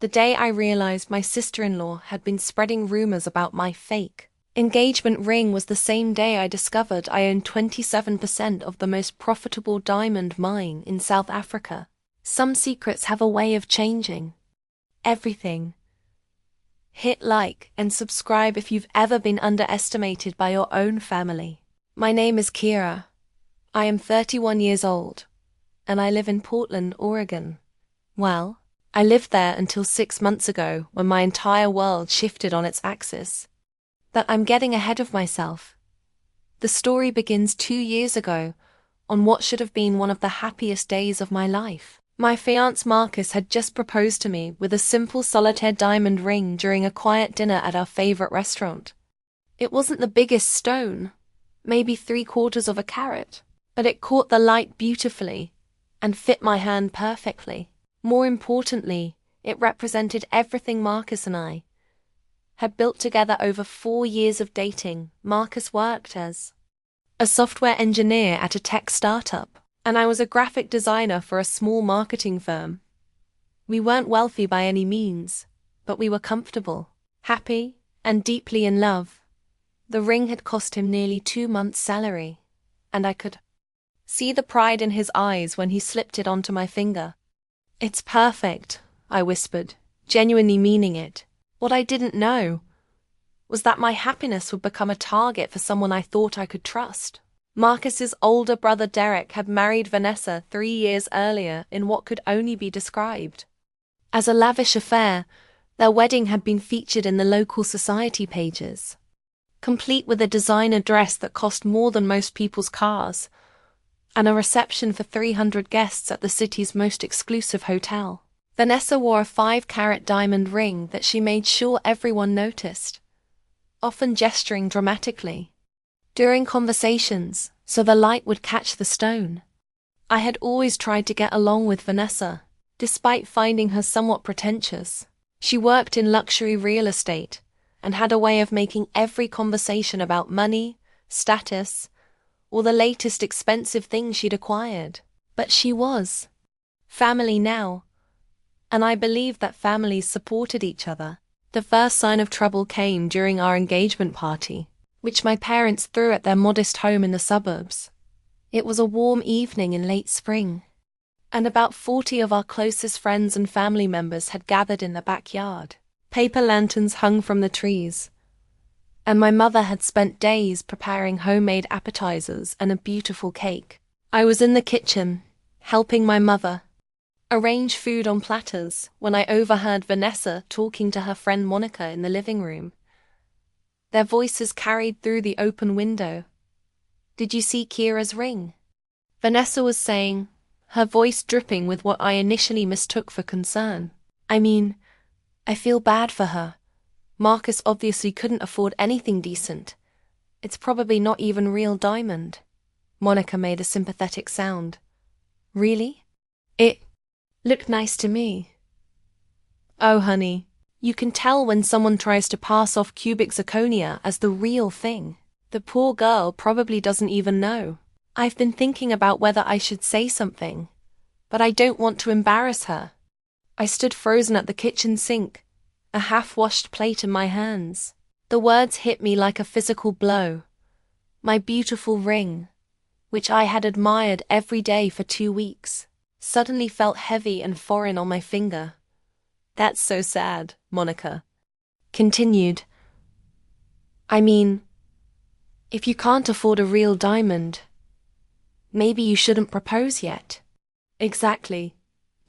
The day I realized my sister-in-law had been spreading rumors about my fake engagement ring was the same day I discovered I owned 27% of the most profitable diamond mine in South Africa. Some secrets have a way of changing everything. Hit like and subscribe if you've ever been underestimated by your own family. My name is Kira. I am 31 years old, and I live in Portland, Oregon. Well, I lived there until 6 months ago when my entire world shifted on its axis. But I'm getting ahead of myself. The story begins 2 years ago, on what should have been one of the happiest days of my life. My fiancé Marcus had just proposed to me with a simple solitaire diamond ring during a quiet dinner at our favorite restaurant. It wasn't the biggest stone, maybe 3/4 of a carat, but it caught the light beautifully and fit my hand perfectly. More importantly, it represented everything Marcus and I had built together over 4 years of dating. Marcus worked as a software engineer at a tech startup, and I was a graphic designer for a small marketing firm. We weren't wealthy by any means, but we were comfortable, happy, and deeply in love. The ring had cost him nearly 2 months' salary, and I could see the pride in his eyes when he slipped it onto my finger. "It's perfect," I whispered, genuinely meaning it. What I didn't know was that my happiness would become a target for someone I thought I could trust. Marcus's older brother Derek had married Vanessa 3 years earlier in what could only be described as a lavish affair. Their wedding had been featured in the local society pages, complete with a designer dress that cost more than most people's cars, and a reception for 300 guests at the city's most exclusive hotel. Vanessa wore a 5-carat diamond ring that she made sure everyone noticed, often gesturing dramatically during conversations so the light would catch the stone. I had always tried to get along with Vanessa, despite finding her somewhat pretentious. She worked in luxury real estate and had a way of making every conversation about money, status, or the latest expensive thing she'd acquired. But she was family now, and I believed that families supported each other. The first sign of trouble came during our engagement party, which my parents threw at their modest home in the suburbs. It was a warm evening in late spring, and about 40 of our closest friends and family members had gathered in the backyard. Paper lanterns hung from the trees, and my mother had spent days preparing homemade appetizers and a beautiful cake. I was in the kitchen, helping my mother arrange food on platters when I overheard Vanessa talking to her friend Monica in the living room. Their voices carried through the open window. "Did you see Kira's ring?" Vanessa was saying, her voice dripping with what I initially mistook for concern. I feel bad for her. Marcus obviously couldn't afford anything decent. It's probably not even real diamond." Monica made a sympathetic sound. "Really? It looked nice to me." "Oh, honey, you can tell when someone tries to pass off cubic zirconia as the real thing. The poor girl probably doesn't even know. I've been thinking about whether I should say something, but I don't want to embarrass her." I stood frozen at the kitchen sink, a half-washed plate in my hands. The words hit me like a physical blow. My beautiful ring, which I had admired every day for 2 weeks, suddenly felt heavy and foreign on my finger. "That's so sad," Monica continued. If you can't afford a real diamond, maybe you shouldn't propose yet." Exactly.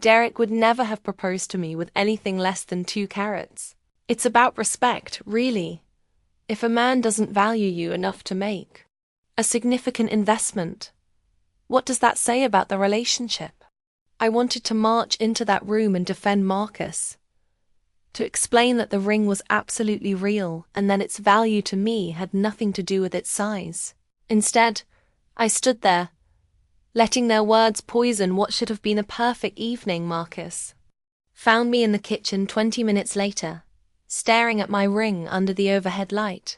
Derek would never have proposed to me with anything less than 2 carats. It's about respect, really. If a man doesn't value you enough to make a significant investment, what does that say about the relationship? I wanted to march into that room and defend Marcus, to explain that the ring was absolutely real and that its value to me had nothing to do with its size. Instead, I stood there, letting their words poison what should have been a perfect evening. Marcus found me in the kitchen 20 minutes later, staring at my ring under the overhead light.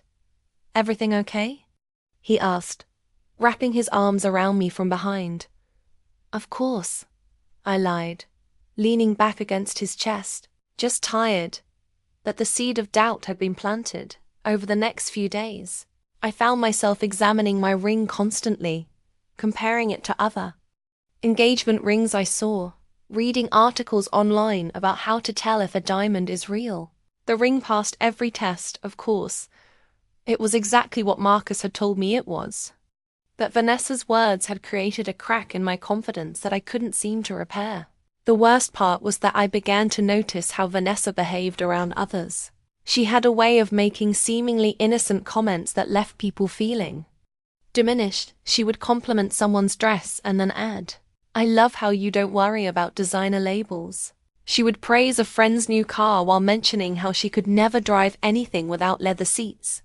"Everything okay?" he asked, wrapping his arms around me from behind. "Of course," I lied, leaning back against his chest. just tired, that the seed of doubt had been planted. Over the next few days, I found myself examining my ring constantly, comparing it to other engagement rings I saw, reading articles online about how to tell if a diamond is real. The ring passed every test, of course. It was exactly what Marcus had told me it was. But Vanessa's words had created a crack in my confidence that I couldn't seem to repair. The worst part was that I began to notice how Vanessa behaved around others. She had a way of making seemingly innocent comments that left people feeling diminished. She would compliment someone's dress and then add, "I love how you don't worry about designer labels." She would praise a friend's new car while mentioning how she could never drive anything without leather seats.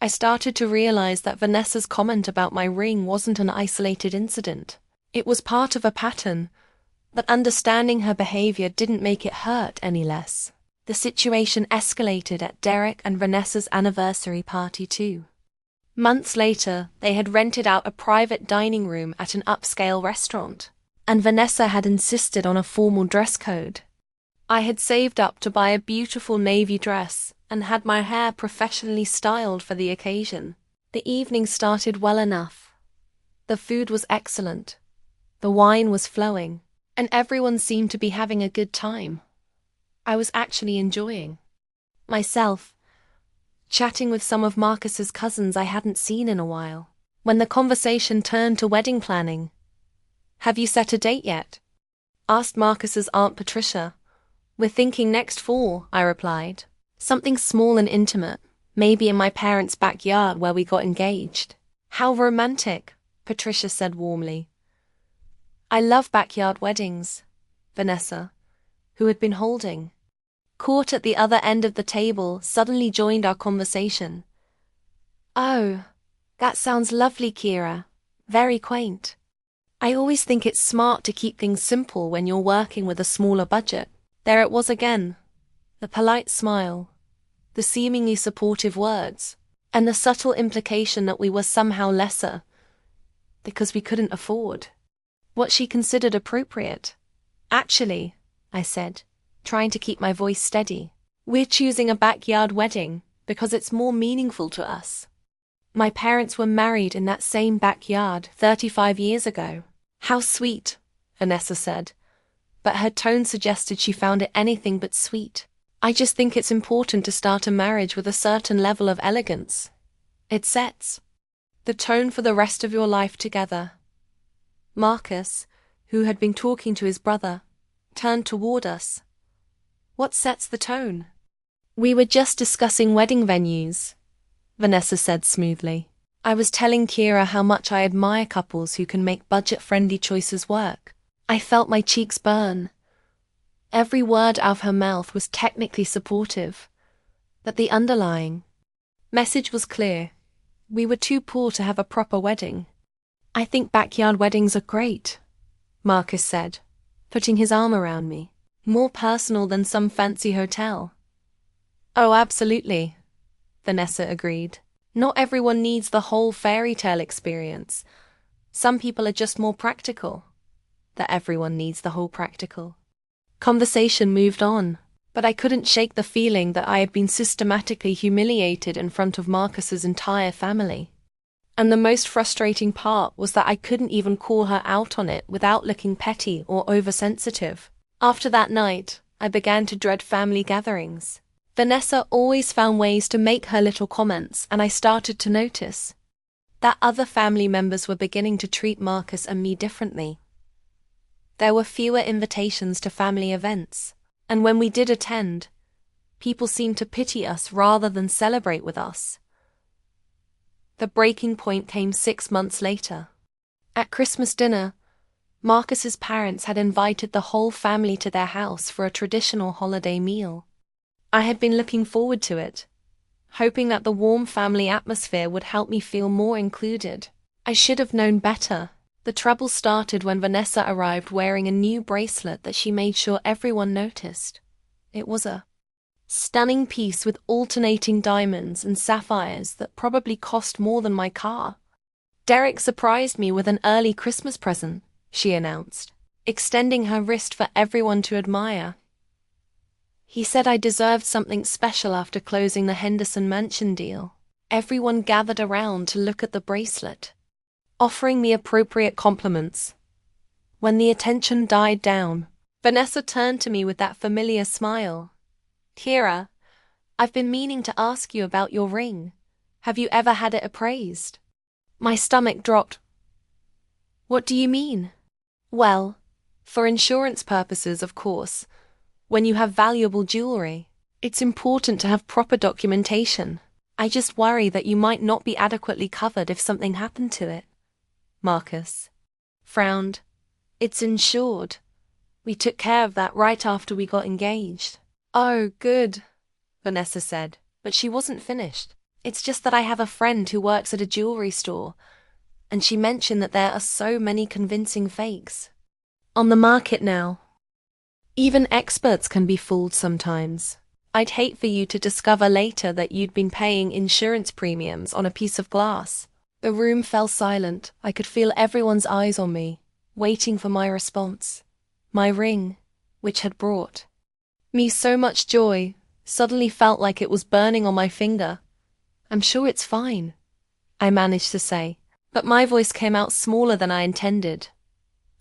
I started to realize that Vanessa's comment about my ring wasn't an isolated incident. It was part of a pattern, but understanding her behavior didn't make it hurt any less. The situation escalated at Derek and Vanessa's anniversary party too. Months later, they had rented out a private dining room at an upscale restaurant, and Vanessa had insisted on a formal dress code. I had saved up to buy a beautiful navy dress and had my hair professionally styled for the occasion. The evening started well enough. The food was excellent, the wine was flowing, and everyone seemed to be having a good time. I was actually enjoying myself, chatting with some of Marcus's cousins I hadn't seen in a while, when the conversation turned to wedding planning. "Have you set a date yet?" asked Marcus's Aunt Patricia. "We're thinking next fall," I replied. "Something small and intimate, maybe in my parents' backyard where we got engaged." "How romantic," Patricia said warmly. "I love backyard weddings." Vanessa, who had been holding court at the other end of the table, suddenly joined our conversation. "Oh, that sounds lovely, Kira. Very quaint. I always think it's smart to keep things simple when you're working with a smaller budget." There it was again. The polite smile, the seemingly supportive words, and the subtle implication that we were somehow lesser because we couldn't afford what she considered appropriate. "Actually," I said, trying to keep my voice steady, "we're choosing a backyard wedding because it's more meaningful to us. My parents were married in that same backyard 35 years ago." "How sweet," Vanessa said, but her tone suggested she found it anything but sweet. "I just think it's important to start a marriage with a certain level of elegance. It sets the tone for the rest of your life together." Marcus, who had been talking to his brother, turned toward us. "What sets the tone?" "We were just discussing wedding venues," Vanessa said smoothly. "I was telling Kira how much I admire couples who can make budget-friendly choices work." I felt my cheeks burn. Every word out of her mouth was technically supportive, but the underlying message was clear. We were too poor to have a proper wedding. "I think backyard weddings are great," Marcus said, putting his arm around me. "More personal than some fancy hotel." "Oh, absolutely," Vanessa agreed. "Not everyone needs the whole fairy tale experience. Some people are just more practical." That everyone needs the whole practical. Conversation moved on, but I couldn't shake the feeling that I had been systematically humiliated in front of Marcus's entire family. And the most frustrating part was that I couldn't even call her out on it without looking petty or oversensitive. After that night, I began to dread family gatherings. Vanessa always found ways to make her little comments, and I started to notice that other family members were beginning to treat Marcus and me differently. There were fewer invitations to family events, and when we did attend, people seemed to pity us rather than celebrate with us. The breaking point came 6 months later. At Christmas dinner, Marcus's parents had invited the whole family to their house for a traditional holiday meal. I had been looking forward to it, hoping that the warm family atmosphere would help me feel more included. I should have known better. The trouble started when Vanessa arrived wearing a new bracelet that she made sure everyone noticed. It was a stunning piece with alternating diamonds and sapphires that probably cost more than my car. "Derek surprised me with an early Christmas present," she announced, extending her wrist for everyone to admire. He said I deserved something special after closing the Henderson Mansion deal. Everyone gathered around to look at the bracelet, offering me appropriate compliments. When the attention died down, Vanessa turned to me with that familiar smile. Kira, I've been meaning to ask you about your ring. Have you ever had it appraised? My stomach dropped. What do you mean? Well, for insurance purposes, of course. When you have valuable jewelry, it's important to have proper documentation. I just worry that you might not be adequately covered if something happened to it. Marcus frowned. It's insured. We took care of that right after we got engaged. Oh, good, Vanessa said, but she wasn't finished. It's just that I have a friend who works at a jewelry store, and she mentioned that there are so many convincing fakes on the market now. Even experts can be fooled sometimes. I'd hate for you to discover later that you'd been paying insurance premiums on a piece of glass. The room fell silent. I could feel everyone's eyes on me, waiting for my response. My ring, which had brought me so much joy, suddenly felt like it was burning on my finger. I'm sure it's fine, I managed to say, but my voice came out smaller than I intended.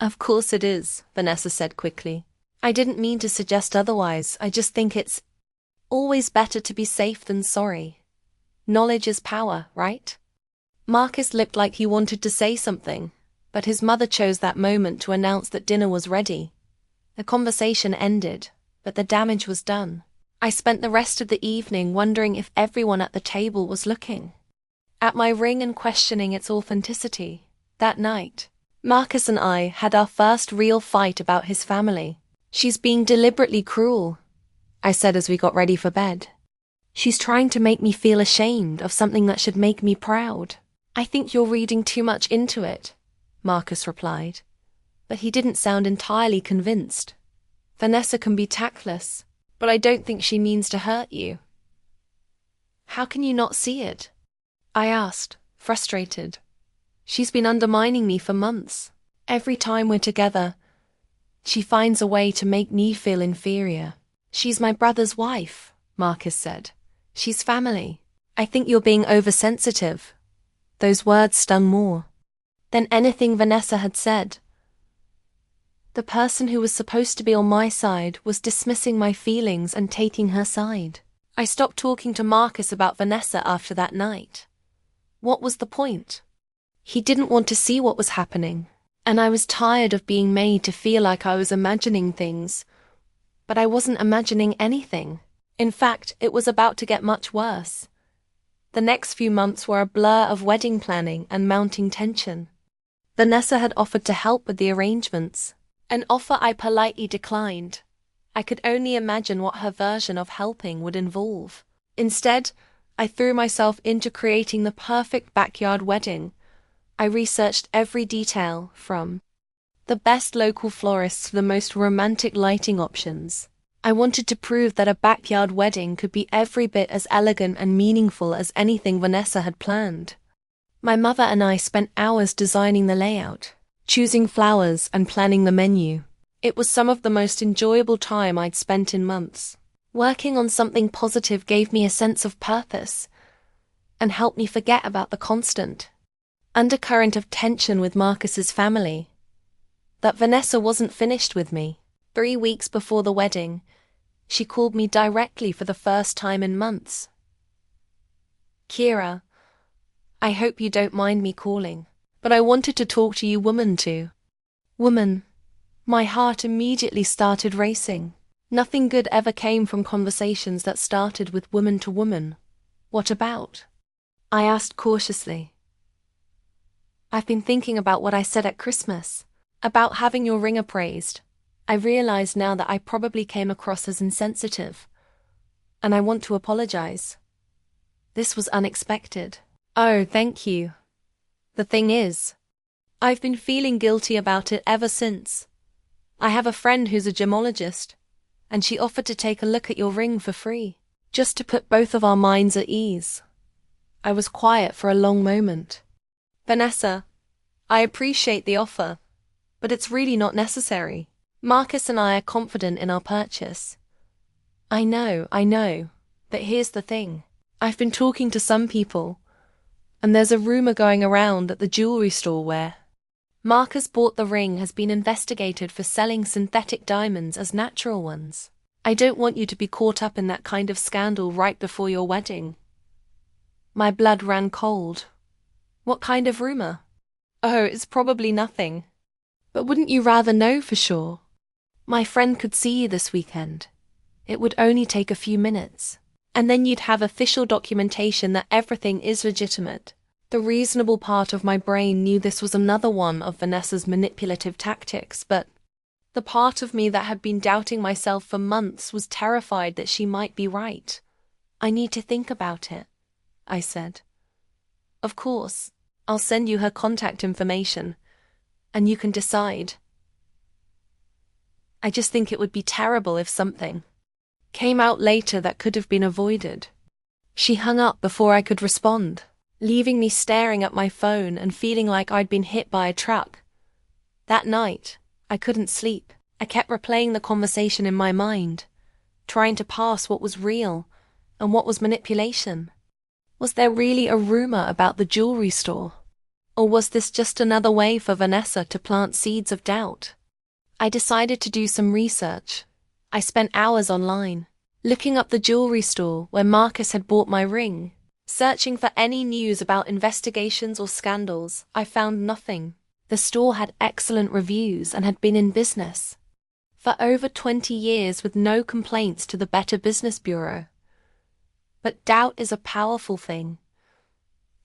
Of course it is, Vanessa said quickly. I didn't mean to suggest otherwise. I just think it's always better to be safe than sorry. Knowledge is power, right? Marcus looked like he wanted to say something, but his mother chose that moment to announce that dinner was ready. The conversation ended, but the damage was done. I spent the rest of the evening wondering if everyone at the table was looking at my ring and questioning its authenticity. That night, Marcus and I had our first real fight about his family. She's being deliberately cruel, I said as we got ready for bed. She's trying to make me feel ashamed of something that should make me proud. I think you're reading too much into it, Marcus replied. But he didn't sound entirely convinced. Vanessa can be tactless, but I don't think she means to hurt you. How can you not see it? I asked, frustrated. She's been undermining me for months. Every time we're together, she finds a way to make me feel inferior. She's my brother's wife, Marcus said. She's family. I think you're being oversensitive. Those words stung more than anything Vanessa had said. The person who was supposed to be on my side was dismissing my feelings and taking her side. I stopped talking to Marcus about Vanessa after that night. What was the point? He didn't want to see what was happening, and I was tired of being made to feel like I was imagining things. But I wasn't imagining anything. In fact, it was about to get much worse. The next few months were a blur of wedding planning and mounting tension. Vanessa had offered to help with the arrangements, an offer I politely declined. I could only imagine what her version of helping would involve. Instead, I threw myself into creating the perfect backyard wedding. I researched every detail, from the best local florists to the most romantic lighting options. I wanted to prove that a backyard wedding could be every bit as elegant and meaningful as anything Vanessa had planned. My mother and I spent hours designing the layout, choosing flowers and planning the menu. It was some of the most enjoyable time I'd spent in months. Working on something positive gave me a sense of purpose and helped me forget about the constant undercurrent of tension with Marcus's family. That Vanessa wasn't finished with me. 3 weeks before the wedding, she called me directly for the first time in months. Kira, I hope you don't mind me calling, but I wanted to talk to you woman to woman. My heart immediately started racing. Nothing good ever came from conversations that started with woman to woman. What about? I asked cautiously. I've been thinking about what I said at Christmas, about having your ring appraised. I realize now that I probably came across as insensitive, and I want to apologize. This was unexpected. Oh, thank you. The thing is, I've been feeling guilty about it ever since. I have a friend who's a gemologist, and she offered to take a look at your ring for free, just to put both of our minds at ease. I was quiet for a long moment. Vanessa, I appreciate the offer, but it's really not necessary. Marcus and I are confident in our purchase. I know. But here's the thing. I've been talking to some people, and there's a rumor going around that the jewelry store where Marcus bought the ring has been investigated for selling synthetic diamonds as natural ones. I don't want you to be caught up in that kind of scandal right before your wedding. My blood ran cold. What kind of rumor? Oh, it's probably nothing. But wouldn't you rather know for sure? My friend could see you this weekend. It would only take a few minutes. And then you'd have official documentation that everything is legitimate. The reasonable part of my brain knew this was another one of Vanessa's manipulative tactics, but the part of me that had been doubting myself for months was terrified that she might be right. I need to think about it, I said. Of course, I'll send you her contact information, and you can decide. I just think it would be terrible if something came out later that could have been avoided. She hung up before I could respond, leaving me staring at my phone and feeling like I'd been hit by a truck. That night, I couldn't sleep. I kept replaying the conversation in my mind, trying to parse what was real and what was manipulation. Was there really a rumor about the jewelry store? Or was this just another way for Vanessa to plant seeds of doubt? I decided to do some research. I spent hours online, looking up the jewelry store where Marcus had bought my ring. Searching for any news about investigations or scandals, I found nothing. The store had excellent reviews and had been in business for over 20 years with no complaints to the Better Business Bureau. But doubt is a powerful thing,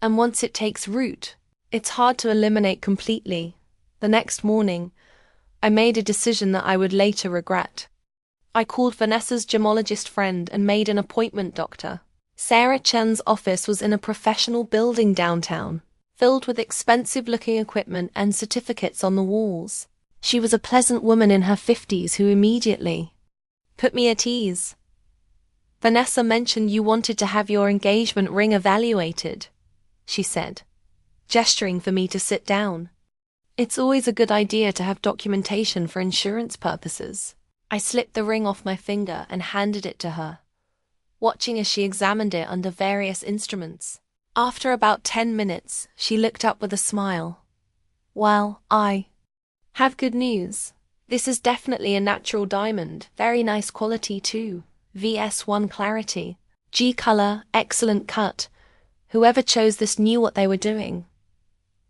and once it takes root, it's hard to eliminate completely. The next morning, I made a decision that I would later regret. I called Vanessa's gemologist friend and made an appointment. Dr. Sarah Chen's office was in a professional building downtown, filled with expensive-looking equipment and certificates on the walls. She was a pleasant woman in her 50s who immediately put me at ease. Vanessa mentioned you wanted to have your engagement ring evaluated, she said, gesturing for me to sit down. It's always a good idea to have documentation for insurance purposes. I slipped the ring off my finger and handed it to her, watching as she examined it under various instruments. After about 10 minutes, she looked up with a smile. Well, I have good news. This is definitely a natural diamond, very nice quality too. VS1 clarity, G color, excellent cut. Whoever chose this knew what they were doing.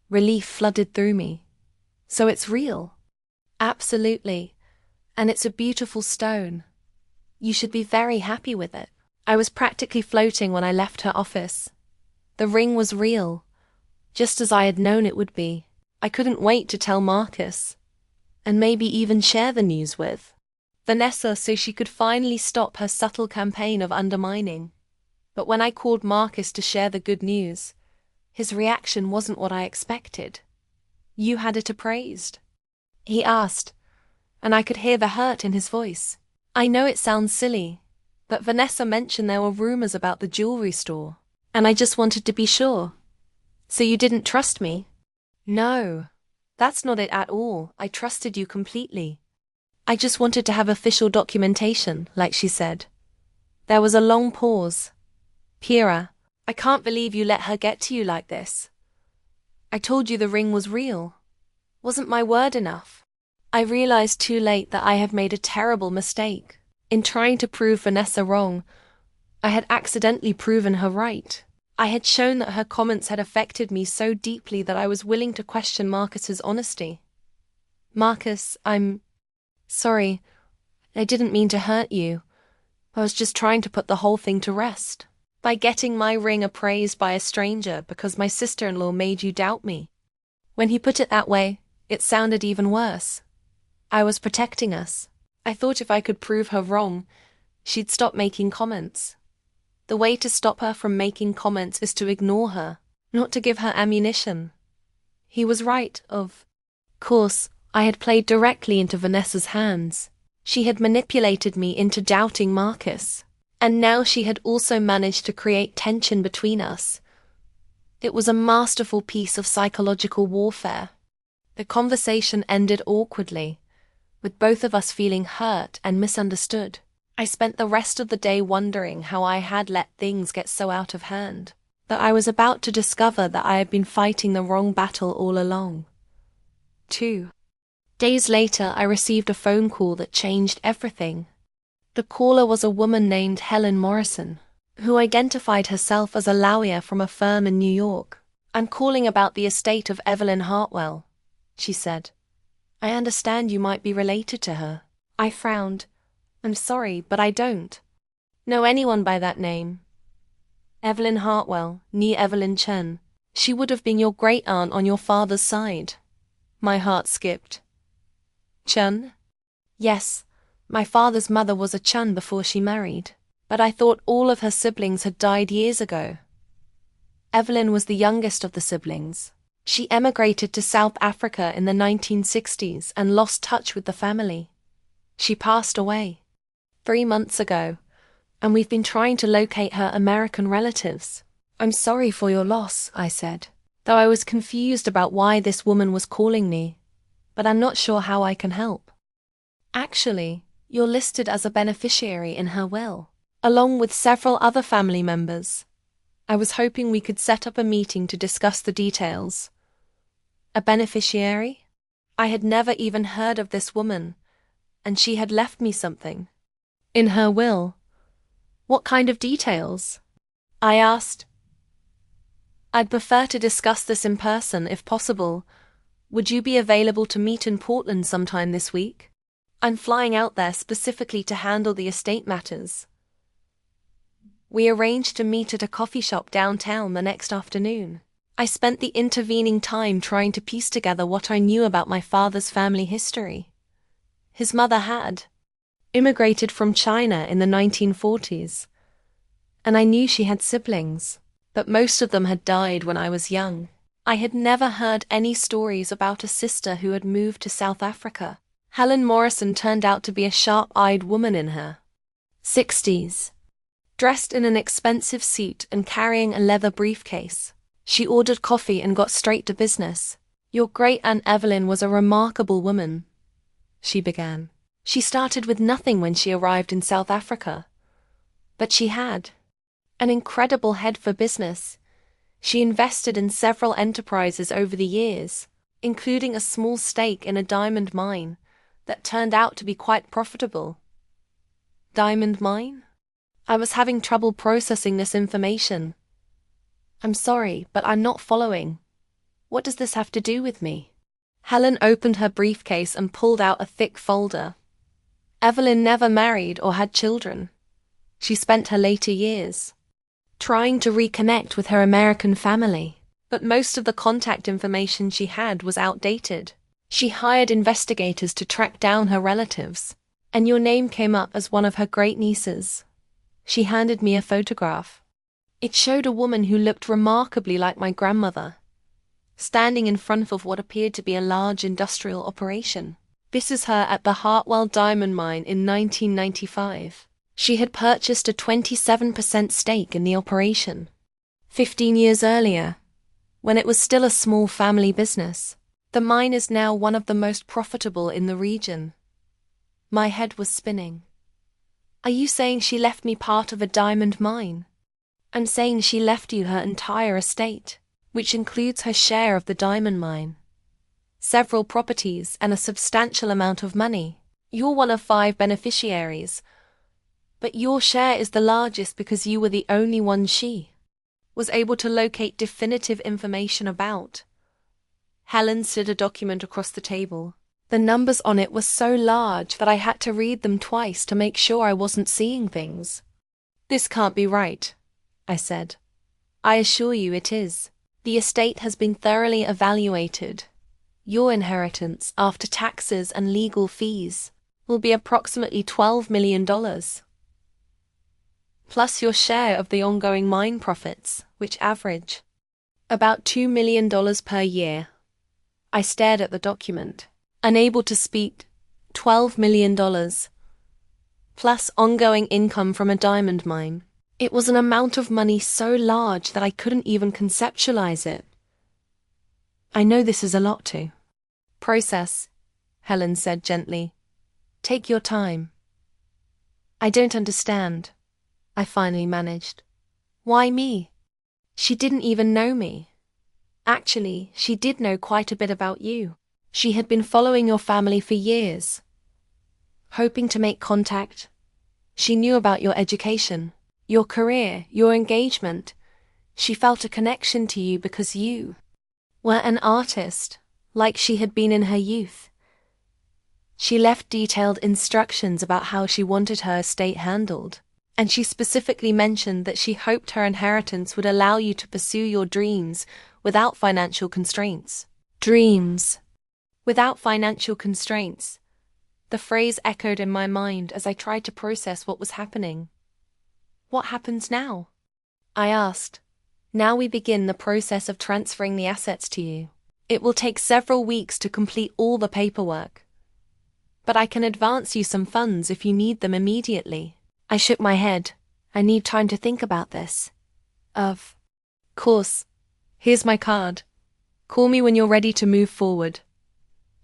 Relief flooded through me. So it's real? Absolutely. And it's a beautiful stone. You should be very happy with it. I was practically floating when I left her office. The ring was real, just as I had known it would be. I couldn't wait to tell Marcus, and maybe even share the news with Vanessa so she could finally stop her subtle campaign of undermining. But when I called Marcus to share the good news, his reaction wasn't what I expected. You had it appraised? He asked, and I could hear the hurt in his voice. I know it sounds silly, but Vanessa mentioned there were rumors about the jewelry store, and I just wanted to be sure. So you didn't trust me? No, that's not it at all. I trusted you completely. I just wanted to have official documentation, like she said. There was a long pause. Kira, I can't believe you let her get to you like this. I told you the ring was real. Wasn't my word enough? I realized too late that I had made a terrible mistake. In trying to prove Vanessa wrong, I had accidentally proven her right. I had shown that her comments had affected me so deeply that I was willing to question Marcus's honesty. Marcus, I'm sorry. I didn't mean to hurt you. I was just trying to put the whole thing to rest by getting my ring appraised by a stranger because my sister-in-law made you doubt me. When he put it that way, it sounded even worse. I was protecting us. I thought if I could prove her wrong, she'd stop making comments. The way to stop her from making comments is to ignore her, not to give her ammunition. He was right, of course, I had played directly into Vanessa's hands. She had manipulated me into doubting Marcus, and now she had also managed to create tension between us. It was a masterful piece of psychological warfare. The conversation ended awkwardly, with both of us feeling hurt and misunderstood. I spent the rest of the day wondering how I had let things get so out of hand, that I was about to discover that I had been fighting the wrong battle all along. 2 days later, I received a phone call that changed everything. The caller was a woman named Helen Morrison, who identified herself as a lawyer from a firm in New York. "I'm calling about the estate of Evelyn Hartwell," she said. "I understand you might be related to her." I frowned. "I'm sorry, but I don't know anyone by that name." "Evelyn Hartwell, nee Evelyn Chen. She would have been your great-aunt on your father's side." My heart skipped. "Chen?" "Yes, my father's mother was a Chen before she married, but I thought all of her siblings had died years ago." Evelyn was the youngest of the siblings. She emigrated to South Africa in the 1960s and lost touch with the family. She passed away 3 months ago, and we've been trying to locate her American relatives. "I'm sorry for your loss," I said, though I was confused about why this woman was calling me, "but I'm not sure how I can help." "Actually, you're listed as a beneficiary in her will, along with several other family members. I was hoping we could set up a meeting to discuss the details." A beneficiary? I had never even heard of this woman, and she had left me something. In her will? What kind of details? I asked. "I'd prefer to discuss this in person, if possible. Would you be available to meet in Portland sometime this week? I'm flying out there specifically to handle the estate matters." We arranged to meet at a coffee shop downtown the next afternoon. I spent the intervening time trying to piece together what I knew about my father's family history. His mother had immigrated from China in the 1940s, and I knew she had siblings, but most of them had died when I was young. I had never heard any stories about a sister who had moved to South Africa. Helen Morrison turned out to be a sharp-eyed woman in her 60s, dressed in an expensive suit and carrying a leather briefcase. She ordered coffee and got straight to business. "Your great-aunt Evelyn was a remarkable woman," she began. "She started with nothing when she arrived in South Africa, but she had an incredible head for business. She invested in several enterprises over the years, including a small stake in a diamond mine that turned out to be quite profitable." Diamond mine? I was having trouble processing this information. "I'm sorry, but I'm not following. What does this have to do with me?" Helen opened her briefcase and pulled out a thick folder. "Evelyn never married or had children. She spent her later years trying to reconnect with her American family, but most of the contact information she had was outdated. She hired investigators to track down her relatives, and your name came up as one of her great-nieces." She handed me a photograph. It showed a woman who looked remarkably like my grandmother, standing in front of what appeared to be a large industrial operation. This is her at the Hartwell Diamond Mine in 1995. She had purchased a 27% stake in the operation 15 years earlier, when it was still a small family business. The mine is now one of the most profitable in the region. My head was spinning. "Are you saying she left me part of a diamond mine?" "I'm saying she left you her entire estate, which includes her share of the diamond mine, several properties, and a substantial amount of money. You're one of 5 beneficiaries, but your share is the largest because you were the only one she was able to locate definitive information about." Helen slid a document across the table. The numbers on it were so large that I had to read them twice to make sure I wasn't seeing things. "This can't be right," I said. "I assure you it is. The estate has been thoroughly evaluated. Your inheritance, after taxes and legal fees, will be approximately $12 million, plus your share of the ongoing mine profits, which average about $2 million per year." I stared at the document, unable to speak. $12 million, plus ongoing income from a diamond mine. It was an amount of money so large that I couldn't even conceptualize it. "I know this is a lot to process," Helen said gently. "Take your time." I don't understand, I finally managed. Why me? She didn't even know me. Actually, she did know quite a bit about you. She had been following your family for years, hoping to make contact. She knew about your education, your career, your engagement. She felt a connection to you because you were an artist, like she had been in her youth. She left detailed instructions about how she wanted her estate handled, and she specifically mentioned that she hoped her inheritance would allow you to pursue your dreams without financial constraints. Dreams. Without financial constraints. The phrase echoed in my mind as I tried to process what was happening. What happens now? I asked. Now we begin the process of transferring the assets to you. It will take several weeks to complete all the paperwork. But I can advance you some funds if you need them immediately. I shook my head. I need time to think about this. Of course. Here's my card. Call me when you're ready to move forward.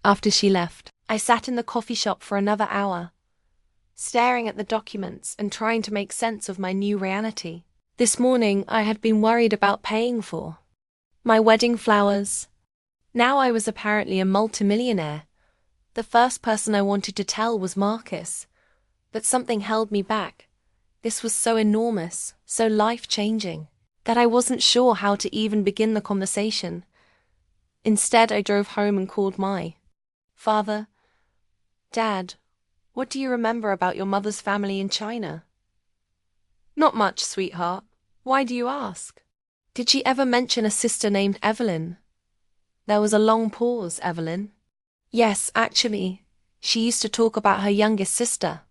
After she left, I sat in the coffee shop for another hour, staring at the documents and trying to make sense of my new reality. This morning I had been worried about paying for my wedding flowers. Now I was apparently a multimillionaire. The first person I wanted to tell was Marcus, but something held me back. This was so enormous, so life-changing, that I wasn't sure how to even begin the conversation. Instead, I drove home and called my father. Dad, what do you remember about your mother's family in China? Not much, sweetheart. Why do you ask? Did she ever mention a sister named Evelyn? There was a long pause, Evelyn. Yes, actually, she used to talk about her youngest sister,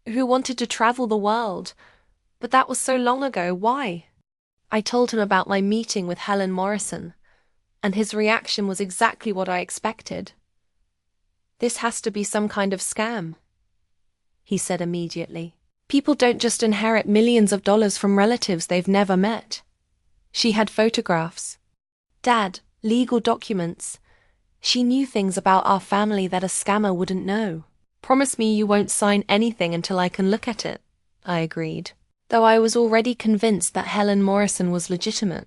who wanted to travel the world, but that was so long ago. Why? I told him about my meeting with Helen Morrison, and his reaction was exactly what I expected. This has to be some kind of scam, he said immediately. People don't just inherit millions of dollars from relatives they've never met. She had photographs. Dad, legal documents. She knew things about our family that a scammer wouldn't know. Promise me you won't sign anything until I can look at it, I agreed, though I was already convinced that Helen Morrison was legitimate.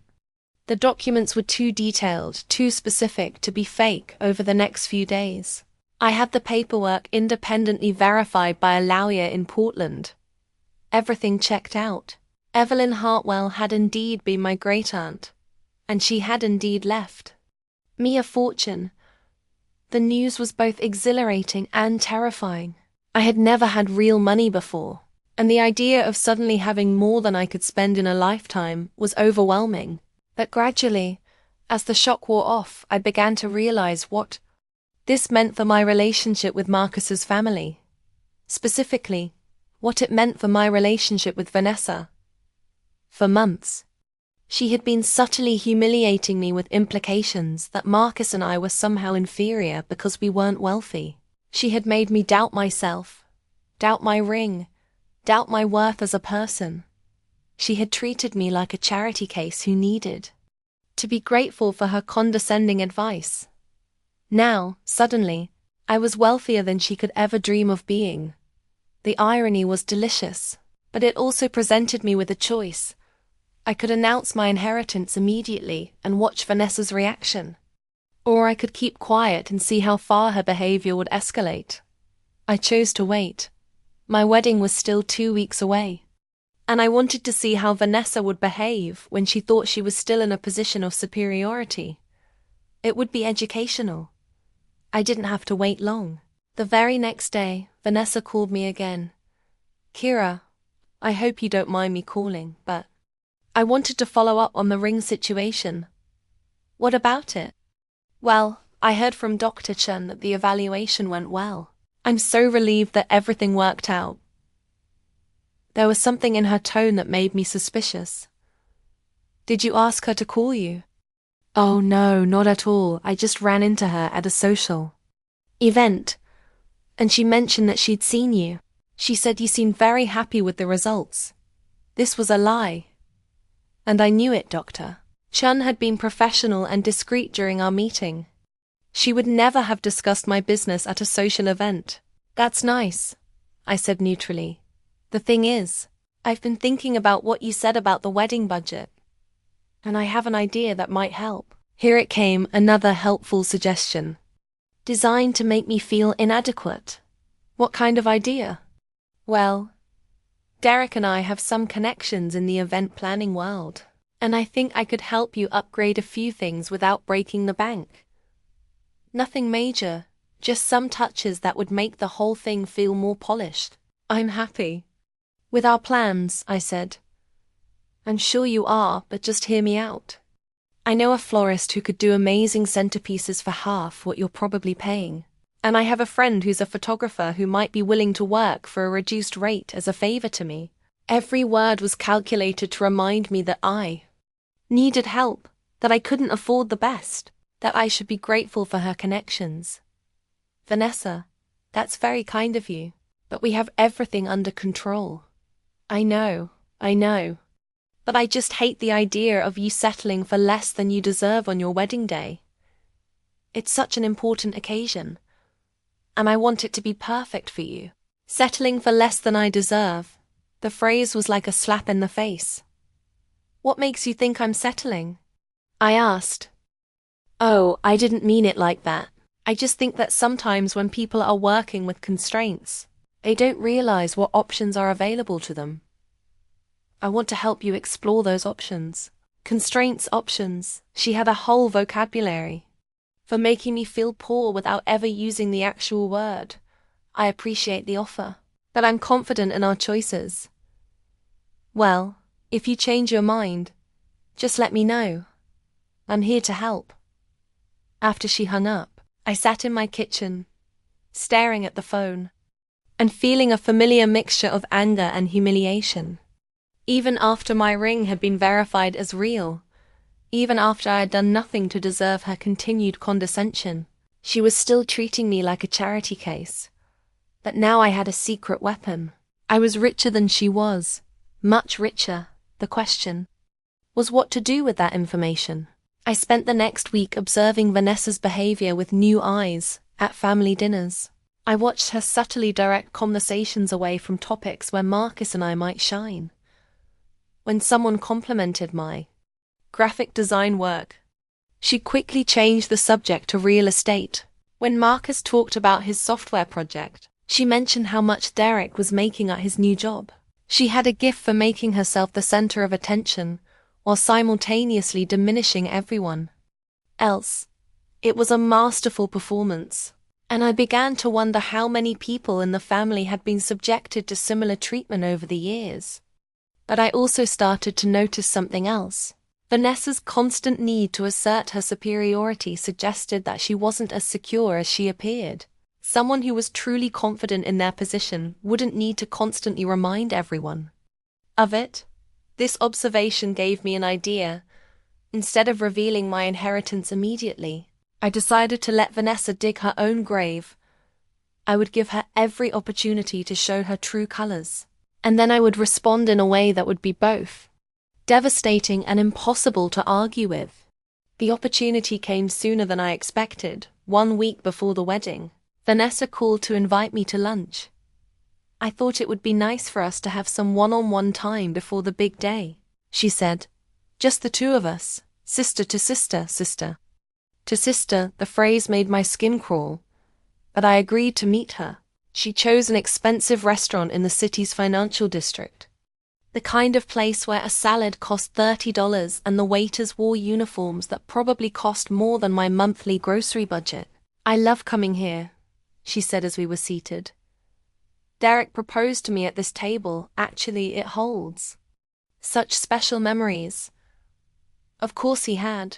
The documents were too detailed, too specific to be fake over the next few days. I had the paperwork independently verified by a lawyer in Portland. Everything checked out. Evelyn Hartwell had indeed been my great-aunt, and she had indeed left me a fortune. The news was both exhilarating and terrifying. I had never had real money before, and the idea of suddenly having more than I could spend in a lifetime was overwhelming. But gradually, as the shock wore off, I began to realize what this meant for my relationship with Marcus's family. Specifically, what it meant for my relationship with Vanessa. For months, she had been subtly humiliating me with implications that Marcus and I were somehow inferior because we weren't wealthy. She had made me doubt myself, doubt my ring, doubt my worth as a person. She had treated me like a charity case who needed to be grateful for her condescending advice. Now, suddenly, I was wealthier than she could ever dream of being. The irony was delicious, but it also presented me with a choice. I could announce my inheritance immediately and watch Vanessa's reaction. Or I could keep quiet and see how far her behavior would escalate. I chose to wait. My wedding was still 2 weeks away, and I wanted to see how Vanessa would behave when she thought she was still in a position of superiority. It would be educational. I didn't have to wait long. The very next day, Vanessa called me again. Kira, I hope you don't mind me calling, but I wanted to follow up on the ring situation. What about it? Well, I heard from Dr. Chen that the evaluation went well. I'm so relieved that everything worked out. There was something in her tone that made me suspicious. Did you ask her to call you? Oh no, not at all. I just ran into her at a social event, and she mentioned that she'd seen you. She said you seemed very happy with the results. This was a lie. And I knew it, Doctor. Chun had been professional and discreet during our meeting. She would never have discussed my business at a social event. That's nice, I said neutrally. The thing is, I've been thinking about what you said about the wedding budget, and I have an idea that might help. Here it came, another helpful suggestion. Designed to make me feel inadequate. What kind of idea? Well, Derek and I have some connections in the event planning world, and I think I could help you upgrade a few things without breaking the bank. Nothing major, just some touches that would make the whole thing feel more polished. I'm happy with our plans, I said. I'm sure you are, but just hear me out. I know a florist who could do amazing centerpieces for half what you're probably paying. And I have a friend who's a photographer who might be willing to work for a reduced rate as a favor to me. Every word was calculated to remind me that I needed help, that I couldn't afford the best, that I should be grateful for her connections. Vanessa, that's very kind of you, but we have everything under control. I know. But I just hate the idea of you settling for less than you deserve on your wedding day. It's such an important occasion, and I want it to be perfect for you. Settling for less than I deserve. The phrase was like a slap in the face. What makes you think I'm settling? I asked. Oh, I didn't mean it like that. I just think that sometimes when people are working with constraints, they don't realize what options are available to them. I want to help you explore those options. Constraints, options. She had a whole vocabulary. For making me feel poor without ever using the actual word. I appreciate the offer, but I'm confident in our choices. Well, if you change your mind, just let me know. I'm here to help. After she hung up, I sat in my kitchen, staring at the phone, and feeling a familiar mixture of anger and humiliation. Even after my ring had been verified as real, even after I had done nothing to deserve her continued condescension, she was still treating me like a charity case. But now I had a secret weapon. I was richer than she was, much richer. The question was what to do with that information. I spent the next week observing Vanessa's behavior with new eyes at family dinners. I watched her subtly direct conversations away from topics where Marcus and I might shine. When someone complimented my graphic design work, she quickly changed the subject to real estate. When Marcus talked about his software project, she mentioned how much Derek was making at his new job. She had a gift for making herself the center of attention, while simultaneously diminishing everyone else. It was a masterful performance, and I began to wonder how many people in the family had been subjected to similar treatment over the years. But I also started to notice something else. Vanessa's constant need to assert her superiority suggested that she wasn't as secure as she appeared. Someone who was truly confident in their position wouldn't need to constantly remind everyone of it. This observation gave me an idea. Instead of revealing my inheritance immediately, I decided to let Vanessa dig her own grave. I would give her every opportunity to show her true colors. And then I would respond in a way that would be both devastating and impossible to argue with. The opportunity came sooner than I expected. 1 week before the wedding, Vanessa called to invite me to lunch. I thought it would be nice for us to have some one-on-one time before the big day, she said. Just the two of us, sister to sister, sister to sister. The phrase made my skin crawl, but I agreed to meet her. She chose an expensive restaurant in the city's financial district. The kind of place where a salad cost $30 and the waiters wore uniforms that probably cost more than my monthly grocery budget. I love coming here, she said as we were seated. Derek proposed to me at this table. Actually, it holds such special memories. Of course he had.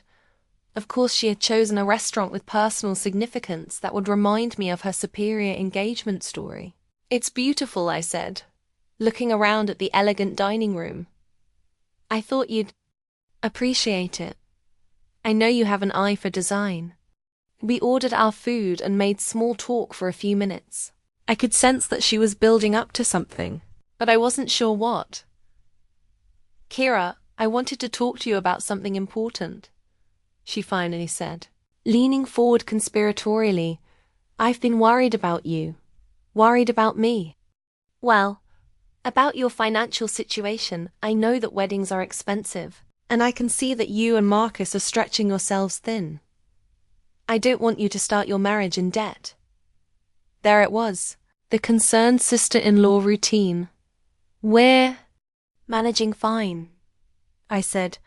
Of course she had chosen a restaurant with personal significance that would remind me of her superior engagement story. It's beautiful, I said, looking around at the elegant dining room. I thought you'd appreciate it. I know you have an eye for design. We ordered our food and made small talk for a few minutes. I could sense that she was building up to something, but I wasn't sure what. Kira, I wanted to talk to you about something important, she finally said, leaning forward conspiratorially. I've been worried about you, worried about me. Well, About your financial situation, I know that weddings are expensive, and I can see that you and Marcus are stretching yourselves thin. I don't want you to start your marriage in debt. There it was, the concerned sister-in-law routine. We're managing fine, I said.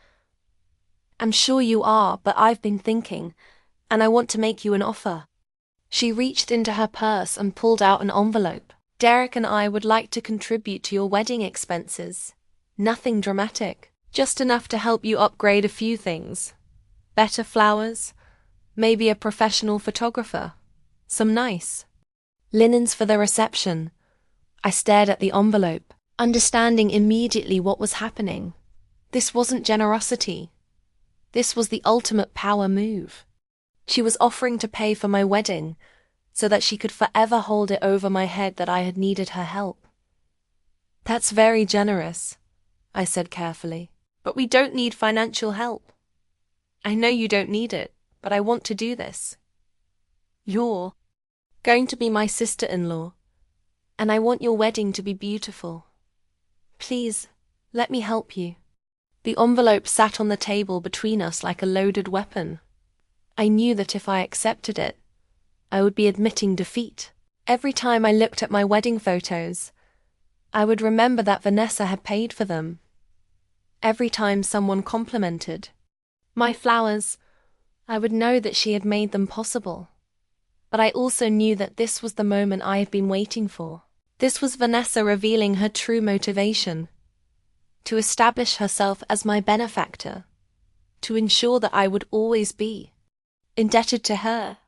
I'm sure you are, but I've been thinking, and I want to make you an offer. She reached into her purse and pulled out an envelope. Derek and I would like to contribute to your wedding expenses. Nothing dramatic, just enough to help you upgrade a few things. Better flowers, maybe a professional photographer, some nice linens for the reception. I stared at the envelope, understanding immediately what was happening. This wasn't generosity. This was the ultimate power move. She was offering to pay for my wedding so that she could forever hold it over my head that I had needed her help. That's very generous, I said carefully, but we don't need financial help. I know you don't need it, but I want to do this. You're going to be my sister-in-law, and I want your wedding to be beautiful. Please, let me help you. The envelope sat on the table between us like a loaded weapon. I knew that if I accepted it, I would be admitting defeat. Every time I looked at my wedding photos, I would remember that Vanessa had paid for them. Every time someone complimented my flowers, I would know that she had made them possible. But I also knew that this was the moment I had been waiting for. This was Vanessa revealing her true motivation: to establish herself as my benefactor, to ensure that I would always be indebted to her.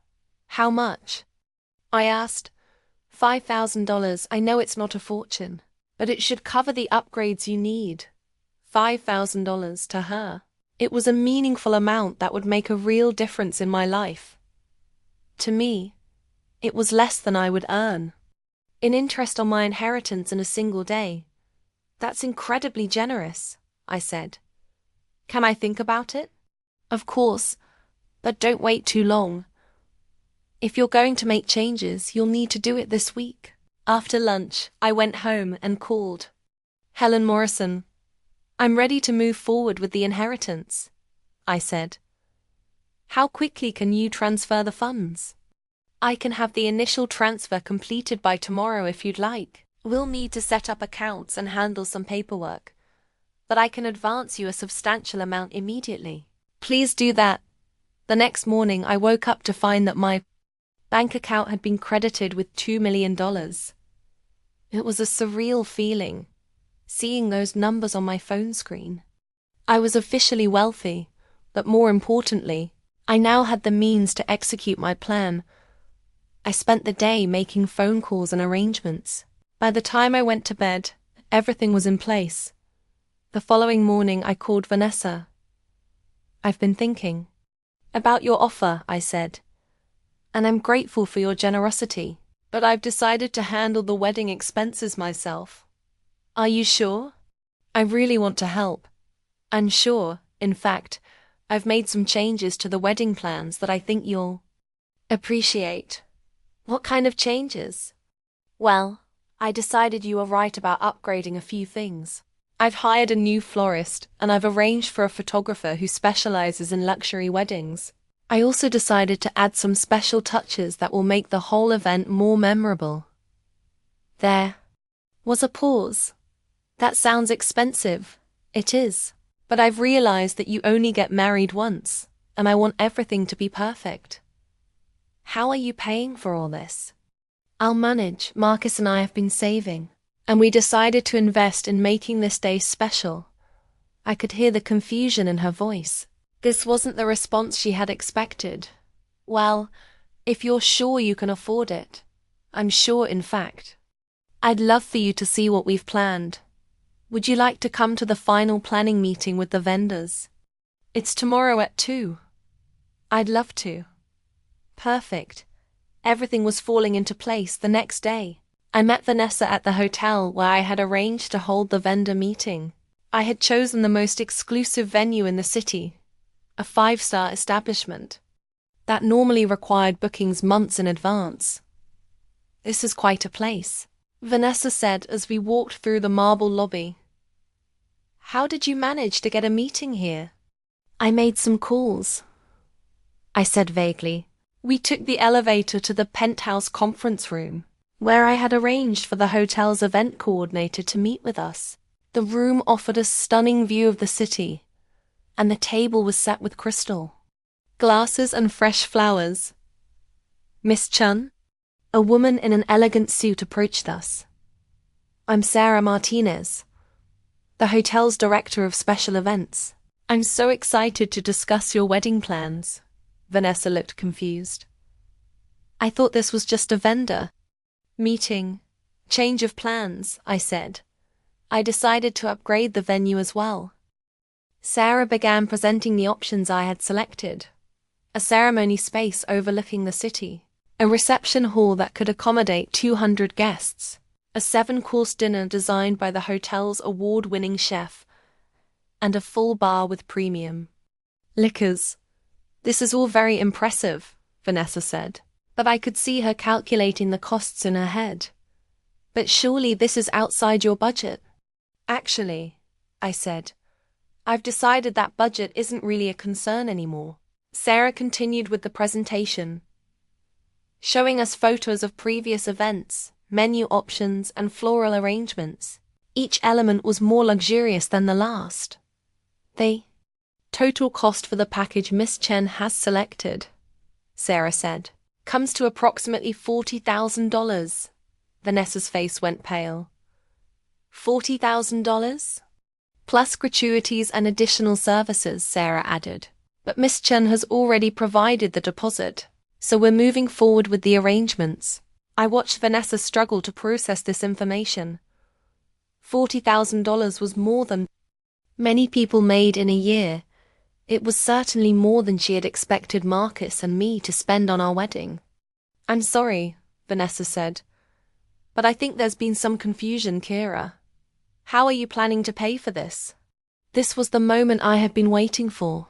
How much? I asked. $5,000. I know it's not a fortune, but it should cover the upgrades you need. $5,000 to her. It was a meaningful amount that would make a real difference in my life. To me, it was less than I would earn in interest on my inheritance in a single day. That's incredibly generous, I said. Can I think about it? Of course, but don't wait too long. If you're going to make changes, you'll need to do it this week. After lunch, I went home and called Helen Morrison. I'm ready to move forward with the inheritance, I said. How quickly can you transfer the funds? I can have the initial transfer completed by tomorrow if you'd like. We'll need to set up accounts and handle some paperwork, but I can advance you a substantial amount immediately. Please do that. The next morning, I woke up to find that my bank account had been credited with $2 million. It was a surreal feeling, seeing those numbers on my phone screen. I was officially wealthy, but more importantly, I now had the means to execute my plan. I spent the day making phone calls and arrangements. By the time I went to bed, everything was in place. The following morning, I called Vanessa. I've been thinking about your offer, I said, and I'm grateful for your generosity, but I've decided to handle the wedding expenses myself. Are you sure? I really want to help. I'm sure, in fact, I've made some changes to the wedding plans that I think you'll appreciate. What kind of changes? Well, I decided you were right about upgrading a few things. I've hired a new florist, and I've arranged for a photographer who specializes in luxury weddings. I also decided to add some special touches that will make the whole event more memorable. There was a pause. That sounds expensive. It is. But I've realized that you only get married once, and I want everything to be perfect. How are you paying for all this? I'll manage. Marcus and I have been saving, and we decided to invest in making this day special. I could hear the confusion in her voice. This wasn't the response she had expected. Well, if you're sure you can afford it. I'm sure, in fact. I'd love for you to see what we've planned. Would you like to come to the final planning meeting with the vendors? It's tomorrow at 2. I'd love to. Perfect. Everything was falling into place the next day. I met Vanessa at the hotel where I had arranged to hold the vendor meeting. I had chosen the most exclusive venue in the city, a 5-star establishment that normally required bookings months in advance. This is quite a place. Vanessa said as we walked through the marble lobby. How did you manage to get a meeting here? I made some calls, I said vaguely. We took the elevator to the penthouse conference room, where I had arranged for the hotel's event coordinator to meet with us. The room offered a stunning view of the city, and the table was set with crystal glasses and fresh flowers. Miss Chun? A woman in an elegant suit approached us. I'm Sarah Martinez, the hotel's director of special events. I'm so excited to discuss your wedding plans. Vanessa looked confused. I thought this was just a vendor meeting, change of plans, I said. I decided to upgrade the venue as well. Sarah began presenting the options I had selected. A ceremony space overlooking the city, a reception hall that could accommodate 200 guests, a 7-course dinner designed by the hotel's award-winning chef, and a full bar with premium liquors. This is all very impressive, Vanessa said, but I could see her calculating the costs in her head. But surely this is outside your budget. Actually, I said, I've decided that budget isn't really a concern anymore. Sarah continued with the presentation, showing us photos of previous events, menu options, and floral arrangements. Each element was more luxurious than the last. The total cost for the package Miss Chen has selected, Sarah said, comes to approximately $40,000. Vanessa's face went pale. $40,000? Plus gratuities and additional services, Sarah added. But Miss Chen has already provided the deposit, so we're moving forward with the arrangements. I watched Vanessa struggle to process this information. $40,000 was more than many people made in a year. It was certainly more than she had expected Marcus and me to spend on our wedding. I'm sorry, Vanessa said, but I think there's been some confusion, Kira. How are you planning to pay for this? This was the moment I had been waiting for.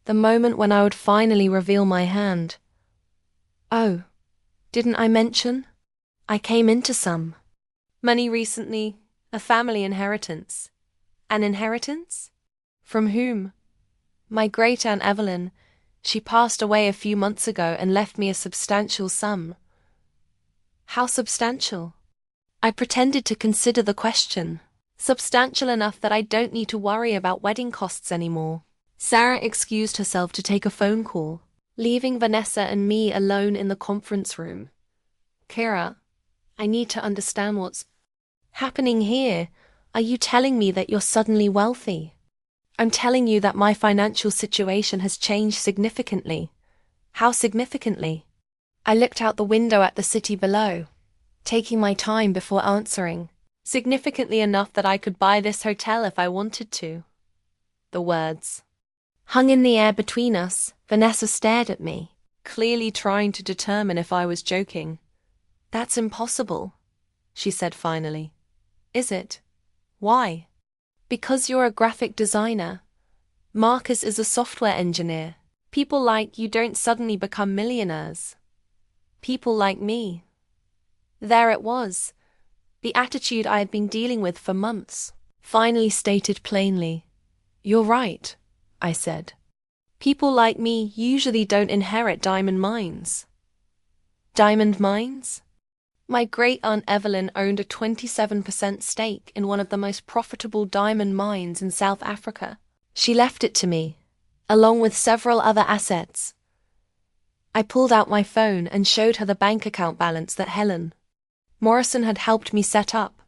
The moment when I would finally reveal my hand. Oh, didn't I mention? I came into some money recently, a family inheritance. An inheritance? From whom? My great-aunt Evelyn. She passed away a few months ago and left me a substantial sum. How substantial? I pretended to consider the question. Substantial enough that I don't need to worry about wedding costs anymore. Sarah excused herself to take a phone call, leaving Vanessa and me alone in the conference room. Kira, I need to understand what's happening here. Are you telling me that you're suddenly wealthy? I'm telling you that my financial situation has changed significantly. How significantly? I looked out the window at the city below, taking my time before answering. Significantly enough that I could buy this hotel if I wanted to. The words hung in the air between us. Vanessa stared at me, clearly trying to determine if I was joking. That's impossible, she said finally. Is it? Why? Because you're a graphic designer. Marcus is a software engineer. People like you don't suddenly become millionaires. People like me. There it was. The attitude I had been dealing with for months, finally stated plainly. You're right, I said. People like me usually don't inherit diamond mines. Diamond mines? My great-aunt Evelyn owned a 27% stake in one of the most profitable diamond mines in South Africa. She left it to me, along with several other assets. I pulled out my phone and showed her the bank account balance that Helen Morrison had helped me set up.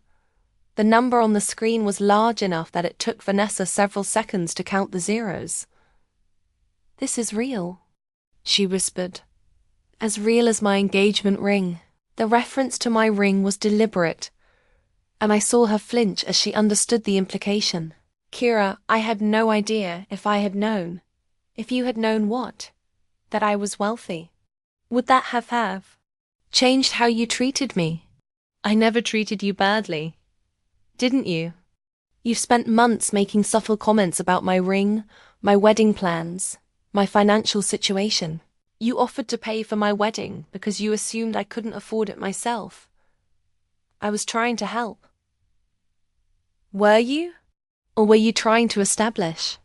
The number on the screen was large enough that it took Vanessa several seconds to count the zeros. This is real, she whispered. As real as my engagement ring. The reference to my ring was deliberate, and I saw her flinch as she understood the implication. Kira, I had no idea if I had known. If you had known what? That I was wealthy. Would that have changed how you treated me? I never treated you badly. Didn't you? You've spent months making subtle comments about my ring, my wedding plans, my financial situation. You offered to pay for my wedding because you assumed I couldn't afford it myself. I was trying to help. Were you? Or were you trying to establish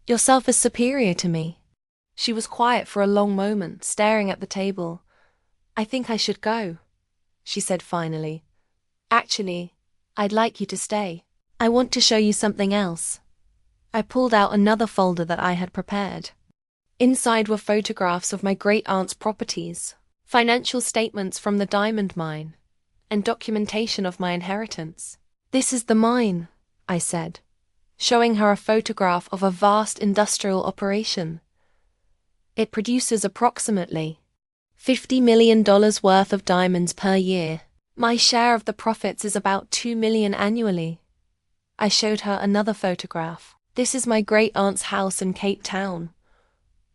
yourself as superior to me? She was quiet for a long moment, staring at the table. I think I should go, she said finally. Actually, I'd like you to stay. I want to show you something else. I pulled out another folder that I had prepared. Inside were photographs of my great-aunt's properties, financial statements from the diamond mine, and documentation of my inheritance. This is the mine, I said, showing her a photograph of a vast industrial operation. It produces approximately $50 million worth of diamonds per year. My share of the profits is about $2 million annually. I showed her another photograph. This is my great-aunt's house in Cape Town.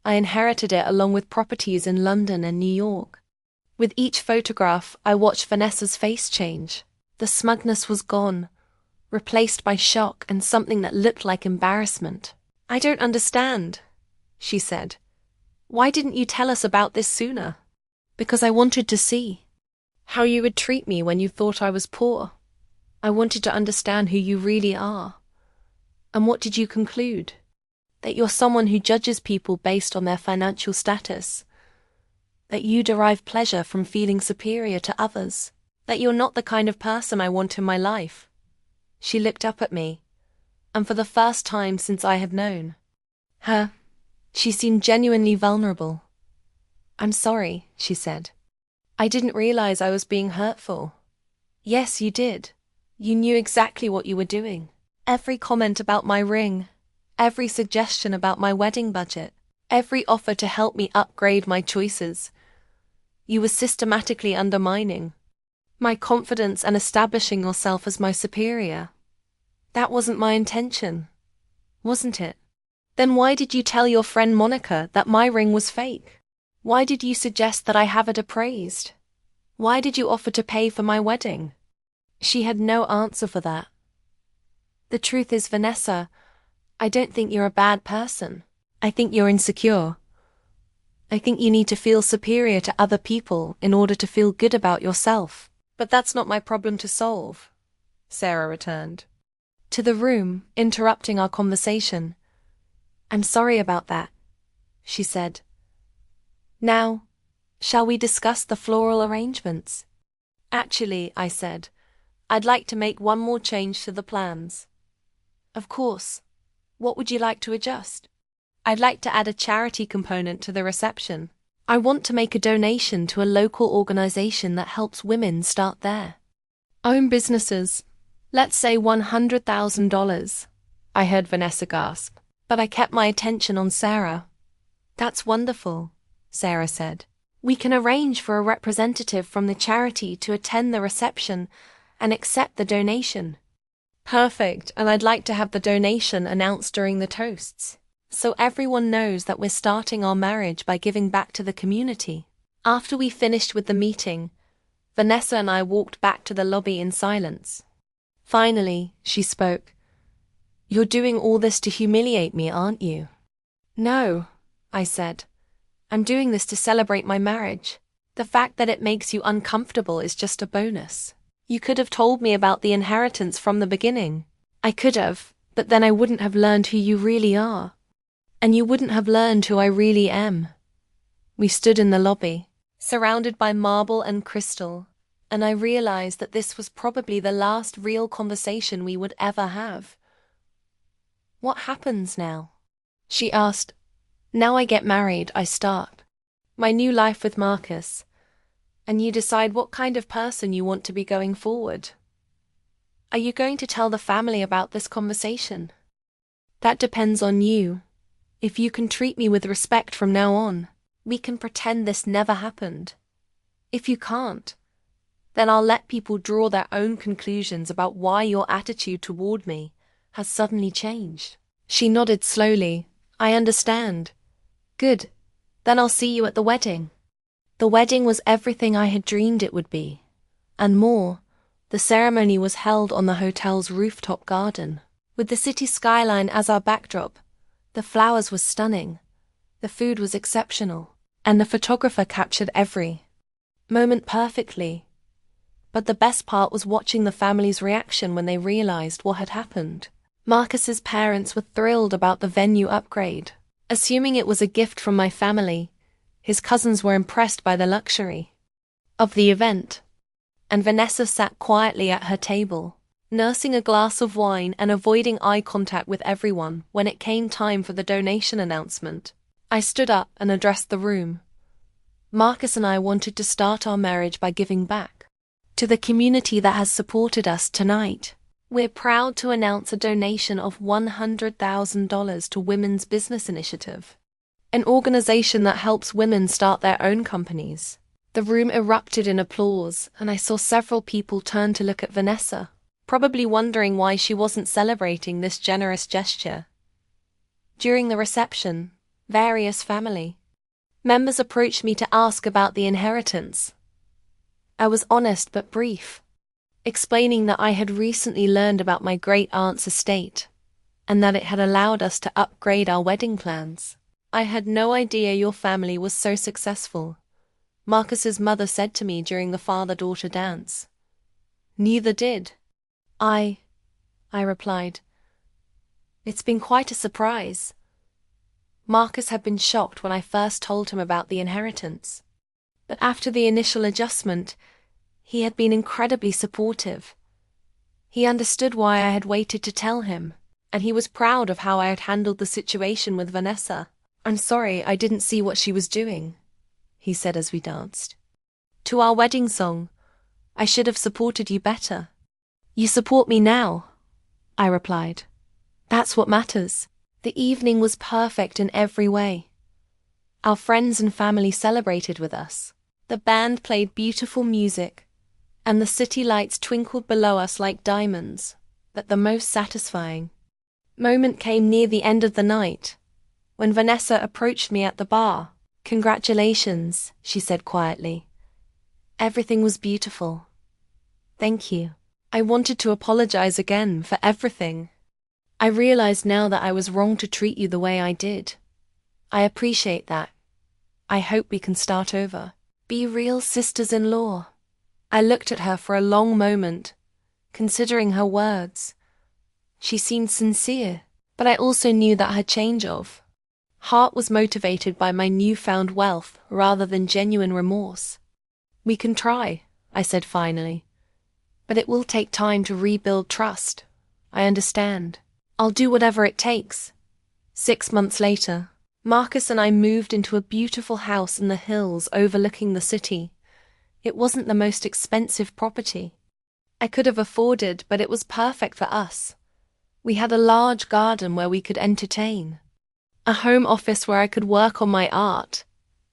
I inherited it along with properties in London and New York. With each photograph, I watched Vanessa's face change. The smugness was gone, replaced by shock and something that looked like embarrassment. I don't understand, she said. Why didn't you tell us about this sooner? Because I wanted to see how you would treat me when you thought I was poor. I wanted to understand who you really are. And what did you conclude? That you're someone who judges people based on their financial status. That you derive pleasure from feeling superior to others. That you're not the kind of person I want in my life. She looked up at me, and for the first time since I have known her, she seemed genuinely vulnerable. I'm sorry, she said. I didn't realize I was being hurtful. Yes, you did. You knew exactly what you were doing. Every comment about my ring, every suggestion about my wedding budget, every offer to help me upgrade my choices, you were systematically undermining my confidence and establishing yourself as my superior. That wasn't my intention, wasn't it? Then why did you tell your friend Monica that my ring was fake? Why did you suggest that I have it appraised? Why did you offer to pay for my wedding? She had no answer for that. The truth is, Vanessa, I don't think you're a bad person. I think you're insecure. I think you need to feel superior to other people in order to feel good about yourself. But that's not my problem to solve, Sarah returned to the room, interrupting our conversation. I'm sorry about that, she said. Now, shall we discuss the floral arrangements? Actually, I said, I'd like to make one more change to the plans. Of course. What would you like to adjust? I'd like to add a charity component to the reception. I want to make a donation to a local organization that helps women start their own businesses. Let's say $100,000. I heard Vanessa gasp, but I kept my attention on Sarah. That's wonderful, Sarah said. We can arrange for a representative from the charity to attend the reception and accept the donation. Perfect, and I'd like to have the donation announced during the toasts, so everyone knows that we're starting our marriage by giving back to the community. After we finished with the meeting, Vanessa and I walked back to the lobby in silence. Finally, she spoke. You're doing all this to humiliate me, aren't you? No, I said. I'm doing this to celebrate my marriage. The fact that it makes you uncomfortable is just a bonus. You could have told me about the inheritance from the beginning. I could have, but then I wouldn't have learned who you really are. And you wouldn't have learned who I really am. We stood in the lobby, surrounded by marble and crystal, and I realized that this was probably the last real conversation we would ever have. What happens now? She asked. Now I get married, I start my new life with Marcus, and you decide what kind of person you want to be going forward. Are you going to tell the family about this conversation? That depends on you. If you can treat me with respect from now on, we can pretend this never happened. If you can't, then I'll let people draw their own conclusions about why your attitude toward me has suddenly changed. She nodded slowly. I understand. Good. Then I'll see you at the wedding. The wedding was everything I had dreamed it would be, and more. The ceremony was held on the hotel's rooftop garden, with the city skyline as our backdrop. The flowers were stunning, the food was exceptional, and the photographer captured every moment perfectly. But the best part was watching the family's reaction when they realized what had happened. Marcus's parents were thrilled about the venue upgrade. Assuming it was a gift from my family, his cousins were impressed by the luxury of the event. And Vanessa sat quietly at her table, nursing a glass of wine and avoiding eye contact with everyone when it came time for the donation announcement. I stood up and addressed the room. Marcus and I wanted to start our marriage by giving back to the community that has supported us tonight. We're proud to announce a donation of $100,000 to Women's Business Initiative, an organization that helps women start their own companies. The room erupted in applause, and I saw several people turn to look at Vanessa, probably wondering why she wasn't celebrating this generous gesture. During the reception, various family members approached me to ask about the inheritance. I was honest but brief, explaining that I had recently learned about my great-aunt's estate, and that it had allowed us to upgrade our wedding plans. I had no idea your family was so successful, Marcus's mother said to me during the father-daughter dance. Neither did I replied. It's been quite a surprise. Marcus had been shocked when I first told him about the inheritance. But after the initial adjustment, he had been incredibly supportive. He understood why I had waited to tell him, and he was proud of how I had handled the situation with Vanessa. I'm sorry I didn't see what she was doing, he said as we danced. To our wedding song, I should have supported you better. You support me now, I replied. That's what matters. The evening was perfect in every way. Our friends and family celebrated with us. The band played beautiful music, and the city lights twinkled below us like diamonds. But the most satisfying moment came near the end of the night, when Vanessa approached me at the bar. Congratulations, she said quietly. Everything was beautiful. Thank you. I wanted to apologize again for everything. I realized now that I was wrong to treat you the way I did. I appreciate that. I hope we can start over. Be real sisters-in-law. I looked at her for a long moment, considering her words. She seemed sincere, but I also knew that her change of heart was motivated by my newfound wealth rather than genuine remorse. We can try, I said finally. But it will take time to rebuild trust. I understand. I'll do whatever it takes. 6 months later, Marcus and I moved into a beautiful house in the hills overlooking the city. It wasn't the most expensive property I could have afforded, but it was perfect for us. We had a large garden where we could entertain, a home office where I could work on my art,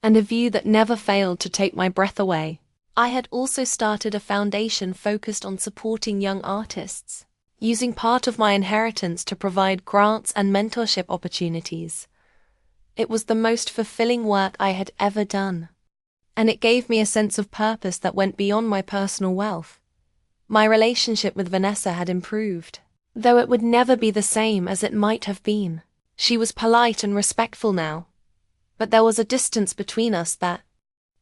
and a view that never failed to take my breath away. I had also started a foundation focused on supporting young artists, using part of my inheritance to provide grants and mentorship opportunities. It was the most fulfilling work I had ever done, and it gave me a sense of purpose that went beyond my personal wealth. My relationship with Vanessa had improved, though it would never be the same as it might have been. She was polite and respectful now, but there was a distance between us that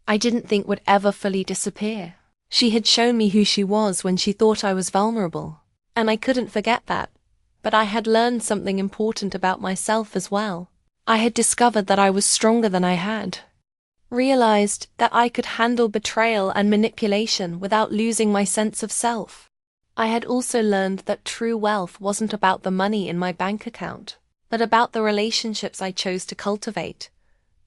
I didn't think would ever fully disappear. She had shown me who she was when she thought I was vulnerable, and I couldn't forget that. But I had learned something important about myself as well. I had discovered that I was stronger than I had realized that I could handle betrayal and manipulation without losing my sense of self. I had also learned that true wealth wasn't about the money in my bank account, but about the relationships I chose to cultivate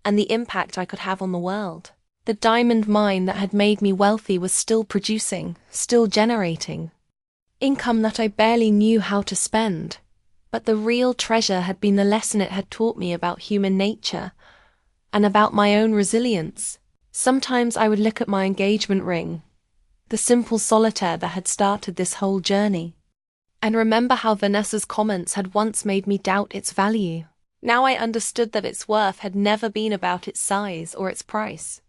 and the impact I could have on the world. The diamond mine that had made me wealthy was still producing, still generating income that I barely knew how to spend. But the real treasure had been the lesson it had taught me about human nature and about my own resilience. Sometimes I would look at my engagement ring, the simple solitaire that had started this whole journey, and remember how Vanessa's comments had once made me doubt its value. Now I understood that its worth had never been about its size or its price.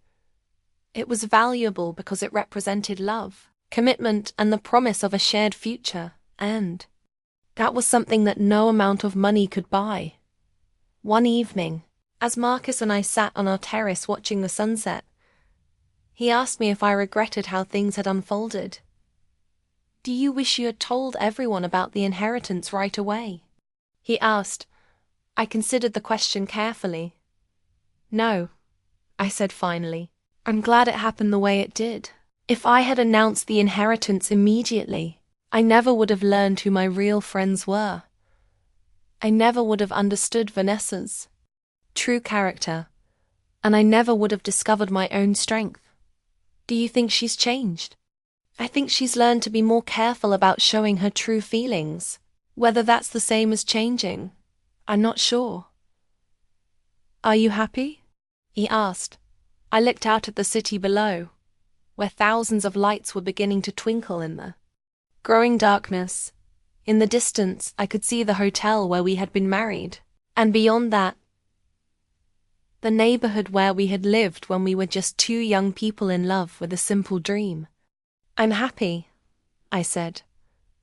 It was valuable because it represented love, commitment, and the promise of a shared future, and that was something that no amount of money could buy. One evening, as Marcus and I sat on our terrace watching the sunset, he asked me if I regretted how things had unfolded. Do you wish you had told everyone about the inheritance right away? He asked. I considered the question carefully. No, I said finally. I'm glad it happened the way it did. If I had announced the inheritance immediately, I never would have learned who my real friends were. I never would have understood Vanessa's true character, and I never would have discovered my own strength. Do you think she's changed? I think she's learned to be more careful about showing her true feelings. Whether that's the same as changing, I'm not sure. Are you happy? He asked. I looked out at the city below, where thousands of lights were beginning to twinkle in the growing darkness. In the distance, I could see the hotel where we had been married, and beyond that, the neighborhood where we had lived when we were just two young people in love with a simple dream. I'm happy, I said,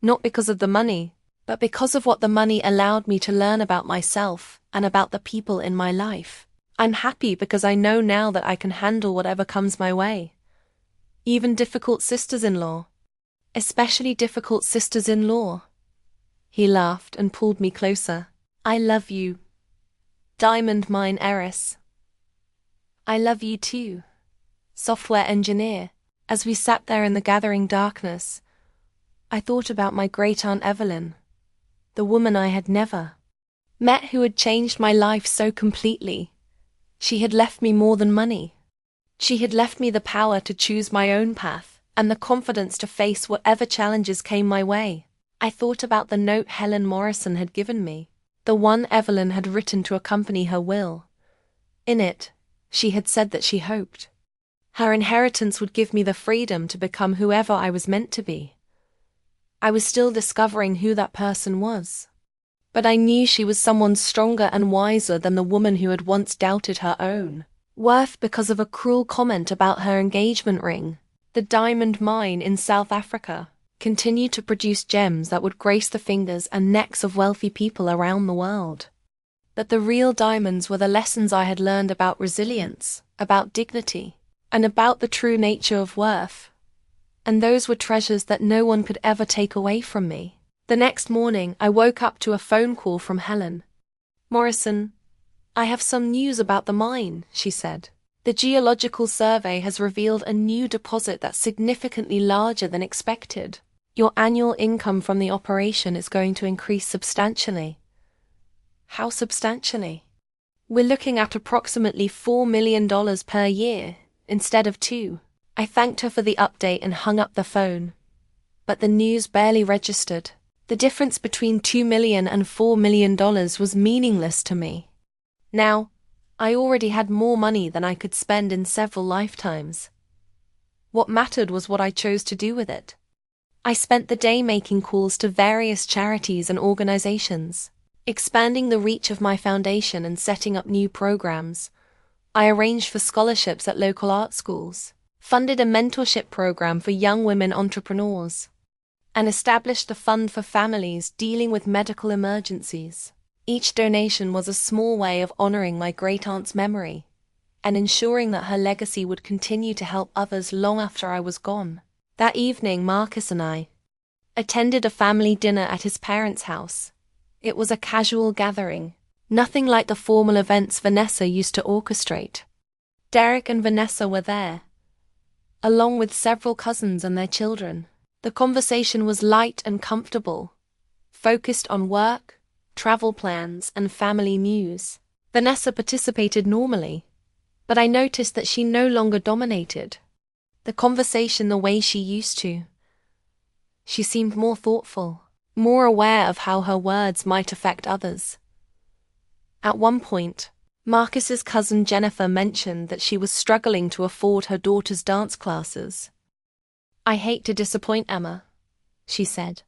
not because of the money, but because of what the money allowed me to learn about myself and about the people in my life. I'm happy because I know now that I can handle whatever comes my way. Even difficult sisters-in-law. Especially difficult sisters-in-law. He laughed and pulled me closer. I love you, diamond mine heiress. I love you too, software engineer. As we sat there in the gathering darkness, I thought about my great-aunt Evelyn, the woman I had never met who had changed my life so completely. She had left me more than money. She had left me the power to choose my own path and the confidence to face whatever challenges came my way. I thought about the note Helen Morrison had given me, the one Evelyn had written to accompany her will. In it, she had said that she hoped her inheritance would give me the freedom to become whoever I was meant to be. I was still discovering who that person was, but I knew she was someone stronger and wiser than the woman who had once doubted her own worth because of a cruel comment about her engagement ring. The diamond mine in South Africa continued to produce gems that would grace the fingers and necks of wealthy people around the world. But the real diamonds were the lessons I had learned about resilience, about dignity, and about the true nature of worth. And those were treasures that no one could ever take away from me. The next morning, I woke up to a phone call from Helen. Morrison, I have some news about the mine, she said. The geological survey has revealed a new deposit that's significantly larger than expected. Your annual income from the operation is going to increase substantially. How substantially? We're looking at approximately $4 million per year, instead of 2. I thanked her for the update and hung up the phone. But the news barely registered. The difference between $2 million and $4 million was meaningless to me. Now, I already had more money than I could spend in several lifetimes. What mattered was what I chose to do with it. I spent the day making calls to various charities and organizations, expanding the reach of my foundation and setting up new programs. I arranged for scholarships at local art schools, funded a mentorship program for young women entrepreneurs, and established a fund for families dealing with medical emergencies. Each donation was a small way of honoring my great-aunt's memory and ensuring that her legacy would continue to help others long after I was gone. That evening, Marcus and I attended a family dinner at his parents' house. It was a casual gathering, nothing like the formal events Vanessa used to orchestrate. Derek and Vanessa were there, along with several cousins and their children. The conversation was light and comfortable, focused on work, travel plans, and family news. Vanessa participated normally, but I noticed that she no longer dominated the conversation the way she used to. She seemed more thoughtful, more aware of how her words might affect others. At one point, Marcus's cousin Jennifer mentioned that she was struggling to afford her daughter's dance classes. I hate to disappoint Emma, she said,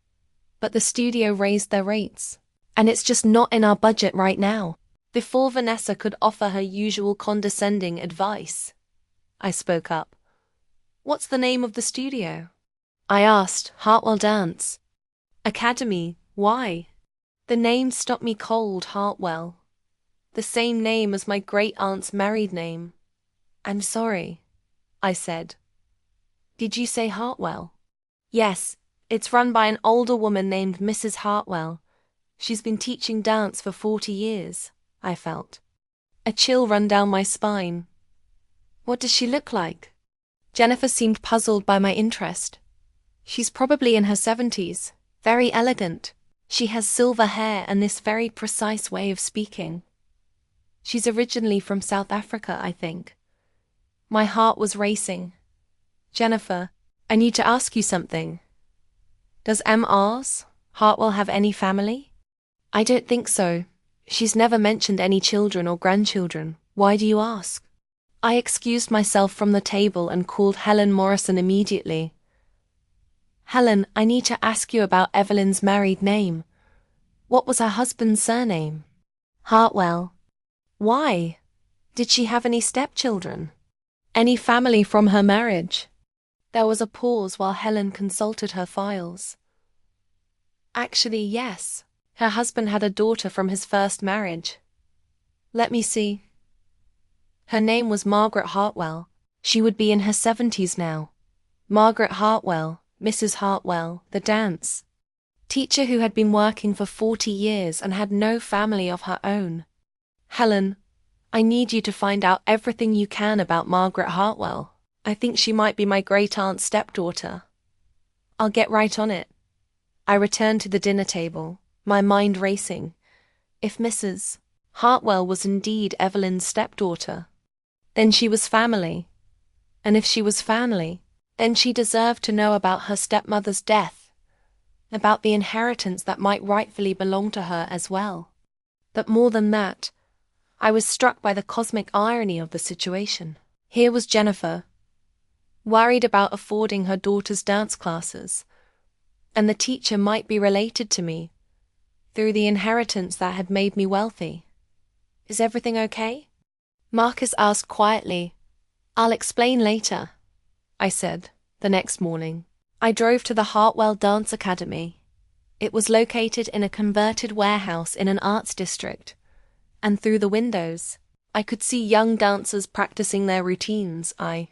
but the studio raised their rates, and it's just not in our budget right now. Before Vanessa could offer her usual condescending advice, I spoke up. What's the name of the studio? I asked. Hartwell Dance Academy. Why? The name stopped me cold. Hartwell. The same name as my great-aunt's married name. I'm sorry, I said. Did you say Hartwell? Yes, It's run by an older woman named Mrs. Hartwell. She's been teaching dance for 40 years, I felt. A chill run down my spine. What does she look like? Jennifer seemed puzzled by my interest. She's probably in her 70s, very elegant. She has silver hair and this very precise way of speaking. She's originally from South Africa, I think. My heart was racing. Jennifer, I need to ask you something. Does Mrs. Hartwell have any family? I don't think so. She's never mentioned any children or grandchildren. Why do you ask? I excused myself from the table and called Helen Morrison immediately. Helen, I need to ask you about Evelyn's married name. What was her husband's surname? Hartwell. Why? Did she have any stepchildren? Any family from her marriage? There was a pause while Helen consulted her files. Actually, yes. Her husband had a daughter from his first marriage. Let me see. Her name was Margaret Hartwell. She would be in her 70s now. Margaret Hartwell, Mrs. Hartwell, the dance teacher who had been working for 40 years and had no family of her own. Helen, I need you to find out everything you can about Margaret Hartwell. I think she might be my great-aunt's stepdaughter. I'll get right on it. I returned to the dinner table, my mind racing. If Mrs. Hartwell was indeed Evelyn's stepdaughter, then she was family. And if she was family, then she deserved to know about her stepmother's death, about the inheritance that might rightfully belong to her as well. But more than that, I was struck by the cosmic irony of the situation. Here was Jennifer, worried about affording her daughter's dance classes, and the teacher might be related to me through the inheritance that had made me wealthy. Is everything okay? Marcus asked quietly. I'll explain later, I said, the next morning. I drove to the Hartwell Dance Academy. It was located in a converted warehouse in an arts district, and through the windows, I could see young dancers practicing their routines. I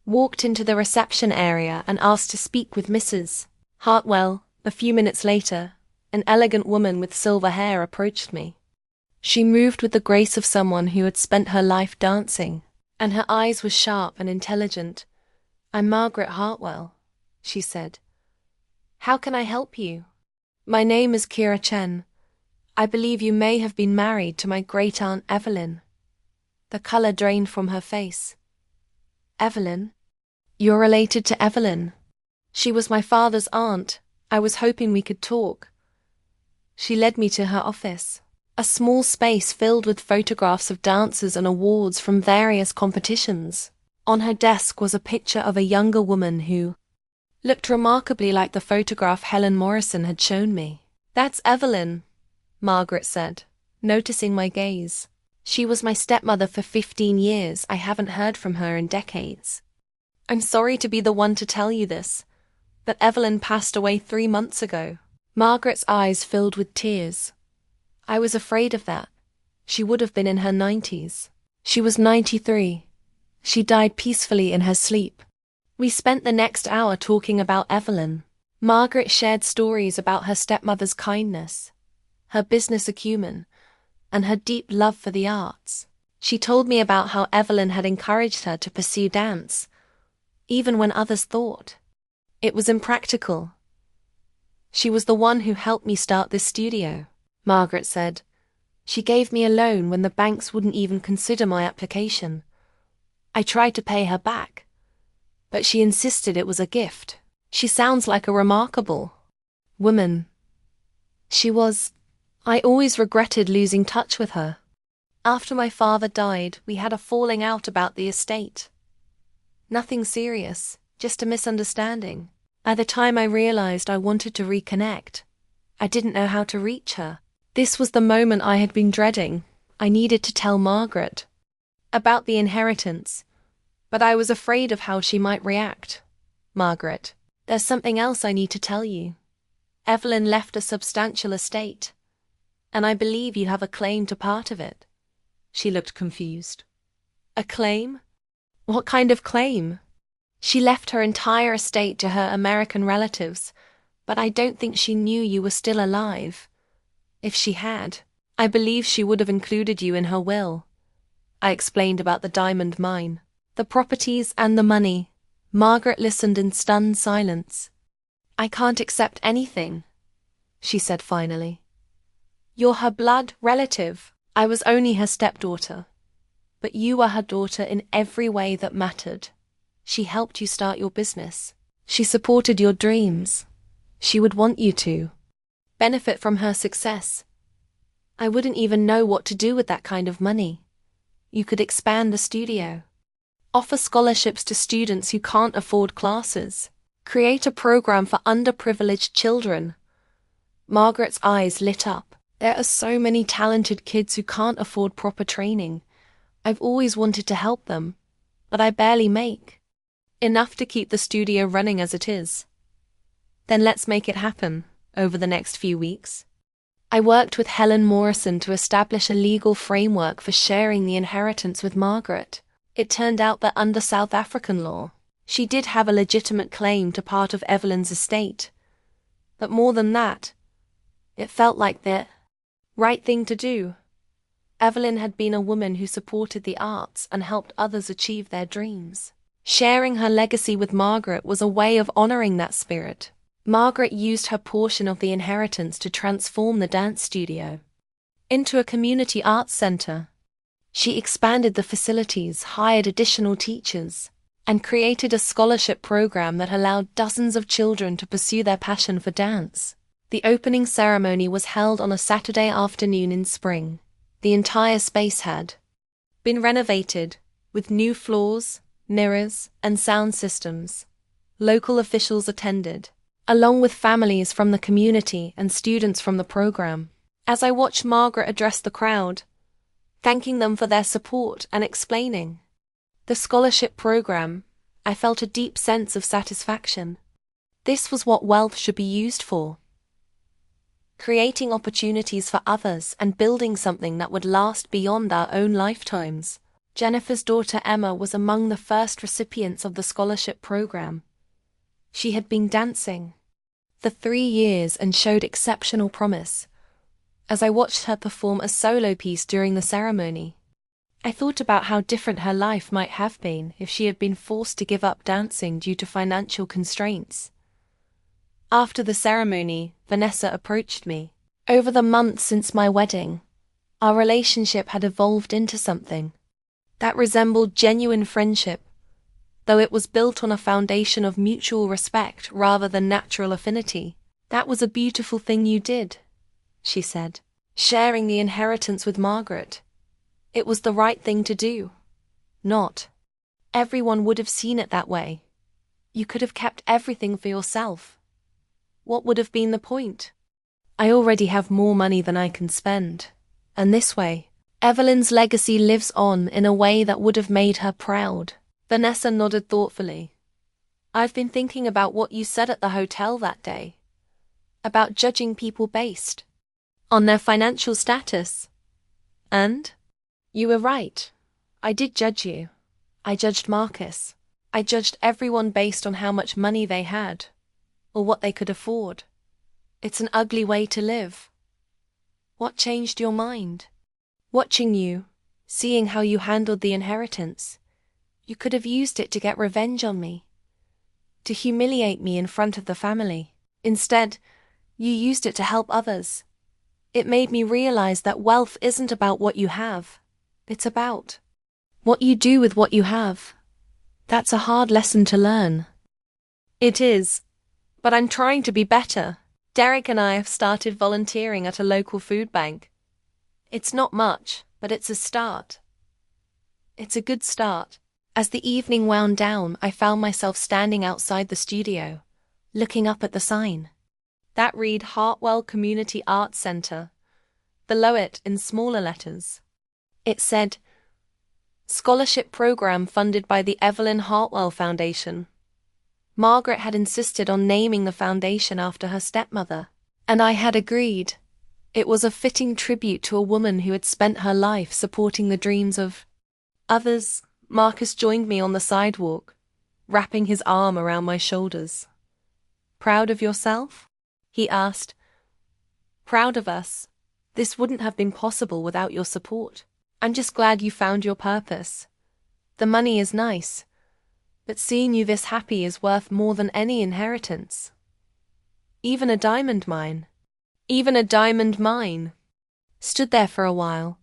walked into the reception area and asked to speak with Mrs. Hartwell. A few minutes later, an elegant woman with silver hair approached me. She moved with the grace of someone who had spent her life dancing, and her eyes were sharp and intelligent. I'm Margaret Hartwell, she said. How can I help you? My name is Kira Chen. I believe you may have been married to my great-aunt Evelyn. The color drained from her face. Evelyn? You're related to Evelyn. She was my father's aunt. I was hoping we could talk. She led me to her office, a small space filled with photographs of dancers and awards from various competitions. On her desk was a picture of a younger woman who looked remarkably like the photograph Helen Morrison had shown me. That's Evelyn, Margaret said, noticing my gaze. She was my stepmother for 15 years. I haven't heard from her in decades. I'm sorry to be the one to tell you this, but Evelyn passed away 3 months ago. Margaret's eyes filled with tears. I was afraid of that. She would have been in her 90s. She was 93. She died peacefully in her sleep. We spent the next hour talking about Evelyn. Margaret shared stories about her stepmother's kindness, her business acumen, and her deep love for the arts. She told me about how Evelyn had encouraged her to pursue dance, even when others thought it was impractical. She was the one who helped me start this studio, Margaret said. She gave me a loan when the banks wouldn't even consider my application. I tried to pay her back, but she insisted it was a gift. She sounds like a remarkable woman. She was. I always regretted losing touch with her. After my father died, we had a falling out about the estate. Nothing serious, just a misunderstanding. By the time I realized I wanted to reconnect, I didn't know how to reach her. This was the moment I had been dreading. I needed to tell Margaret about the inheritance, but I was afraid of how she might react. Margaret, there's something else I need to tell you. Evelyn left a substantial estate, and I believe you have a claim to part of it. She looked confused. A claim? What kind of claim? She left her entire estate to her American relatives, But I don't think she knew you were still alive. If she had, I believe she would have included you in her will. I explained about the diamond mine, the properties and the money. Margaret listened in stunned silence. I can't accept anything, she said finally. You're her blood relative. I was only her stepdaughter. But you were her daughter in every way that mattered. She helped you start your business. She supported your dreams. She would want you to benefit from her success. I wouldn't even know what to do with that kind of money. You could expand the studio, offer scholarships to students who can't afford classes, create a program for underprivileged children. Margaret's eyes lit up. There are so many talented kids who can't afford proper training. I've always wanted to help them, but I barely make enough to keep the studio running as it is. Then let's make it happen over the next few weeks. I worked with Helen Morrison to establish a legal framework for sharing the inheritance with Margaret. It turned out that under South African law, she did have a legitimate claim to part of Evelyn's estate. But more than that, it felt like the right thing to do. Evelyn had been a woman who supported the arts and helped others achieve their dreams. Sharing her legacy with Margaret was a way of honoring that spirit. Margaret used her portion of the inheritance to transform the dance studio into a community arts center. She expanded the facilities, hired additional teachers, and created a scholarship program that allowed dozens of children to pursue their passion for dance. The opening ceremony was held on a Saturday afternoon in spring. The entire space had been renovated with new floors, mirrors, and sound systems. Local officials attended, along with families from the community and students from the program. As I watched Margaret address the crowd, thanking them for their support and explaining the scholarship program, I felt a deep sense of satisfaction. This was what wealth should be used for. Creating opportunities for others and building something that would last beyond our own lifetimes. Jennifer's daughter Emma was among the first recipients of the scholarship program. She had been dancing for 3 years and showed exceptional promise. As I watched her perform a solo piece during the ceremony, I thought about how different her life might have been if she had been forced to give up dancing due to financial constraints. After the ceremony, Vanessa approached me. Over the months since my wedding, our relationship had evolved into something that resembled genuine friendship, though it was built on a foundation of mutual respect rather than natural affinity. That was a beautiful thing you did, she said. Sharing the inheritance with Margaret. It was the right thing to do. Not everyone would have seen it that way. You could have kept everything for yourself. What would have been the point? I already have more money than I can spend. And this way, Evelyn's legacy lives on in a way that would have made her proud. Vanessa nodded thoughtfully. I've been thinking about what you said at the hotel that day. About judging people based on their financial status. And? You were right. I did judge you. I judged Marcus. I judged everyone based on how much money they had, or what they could afford. It's an ugly way to live. What changed your mind? Watching you, seeing how you handled the inheritance. You could have used it to get revenge on me, to humiliate me in front of the family. Instead, you used it to help others. It made me realize that wealth isn't about what you have. It's about what you do with what you have. That's a hard lesson to learn. It is, but I'm trying to be better. Derek and I have started volunteering at a local food bank. It's not much, but it's a start. It's a good start. As the evening wound down, I found myself standing outside the studio, looking up at the sign. That read Hartwell Community Arts Center. Below it, in smaller letters, it said, Scholarship Program funded by the Evelyn Hartwell Foundation. Margaret had insisted on naming the foundation after her stepmother, and I had agreed. It was a fitting tribute to a woman who had spent her life supporting the dreams of others. Marcus joined me on the sidewalk, wrapping his arm around my shoulders. Proud of yourself? He asked. Proud of us. This wouldn't have been possible without your support. I'm just glad you found your purpose. The money is nice, but seeing you this happy is worth more than any inheritance. Even a diamond mine. Even a diamond mine. Stood there for a while,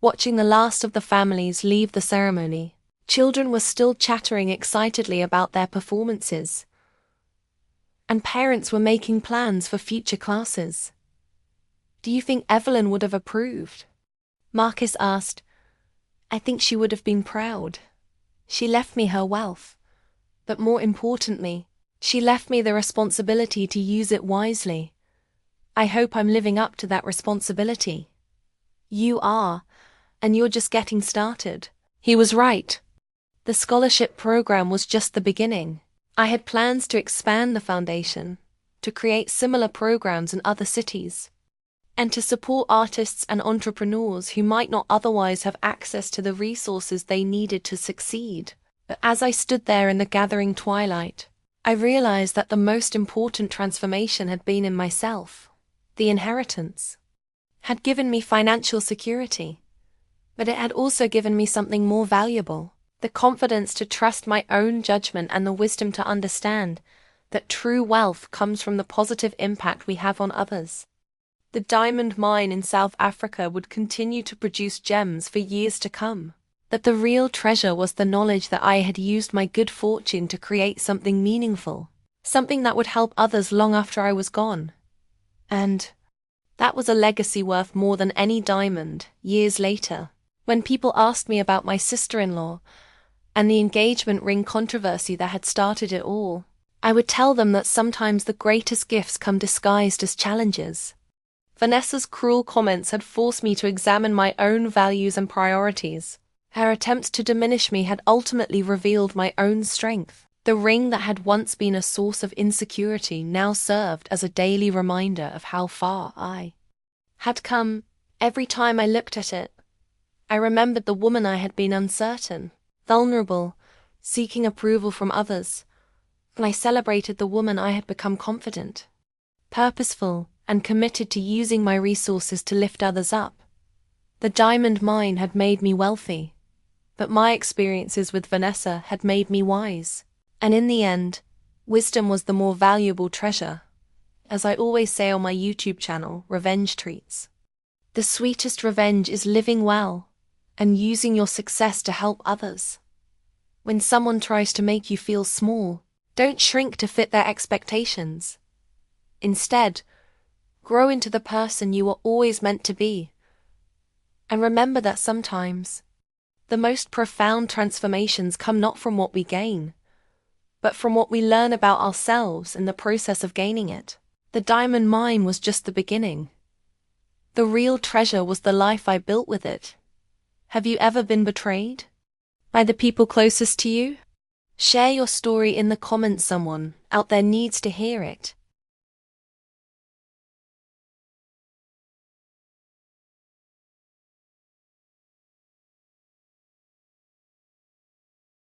watching the last of the families leave the ceremony. Children were still chattering excitedly about their performances, and parents were making plans for future classes. Do you think Evelyn would have approved? Marcus asked. I think she would have been proud. She left me her wealth, but more importantly, she left me the responsibility to use it wisely. I hope I'm living up to that responsibility. You are, and you're just getting started. He was right. The scholarship program was just the beginning. I had plans to expand the foundation, to create similar programs in other cities, and to support artists and entrepreneurs who might not otherwise have access to the resources they needed to succeed. But as I stood there in the gathering twilight, I realized that the most important transformation had been in myself. The inheritance had given me financial security, but it had also given me something more valuable, the confidence to trust my own judgment and the wisdom to understand that true wealth comes from the positive impact we have on others. The diamond mine in South Africa would continue to produce gems for years to come. That the real treasure was the knowledge that I had used my good fortune to create something meaningful, something that would help others long after I was gone. And that was a legacy worth more than any diamond. Years later, when people asked me about my sister-in-law and the engagement ring controversy that had started it all, I would tell them that sometimes the greatest gifts come disguised as challenges. Vanessa's cruel comments had forced me to examine my own values and priorities. Her attempts to diminish me had ultimately revealed my own strength. The ring that had once been a source of insecurity now served as a daily reminder of how far I had come. Every time I looked at it, I remembered the woman I had been: uncertain, vulnerable, seeking approval from others, and I celebrated the woman I had become: confident, purposeful, and committed to using my resources to lift others up. The diamond mine had made me wealthy, but my experiences with Vanessa had made me wise. And in the end, wisdom was the more valuable treasure. As I always say on my YouTube channel, Revenge Treats. The sweetest revenge is living well and using your success to help others. When someone tries to make you feel small, don't shrink to fit their expectations. Instead, grow into the person you were always meant to be. And remember that sometimes the most profound transformations come not from what we gain, but from what we learn about ourselves in the process of gaining it. The diamond mine was just the beginning. The real treasure was the life I built with it. Have you ever been betrayed by the people closest to you? Share your story in the comments. Someone out there needs to hear it.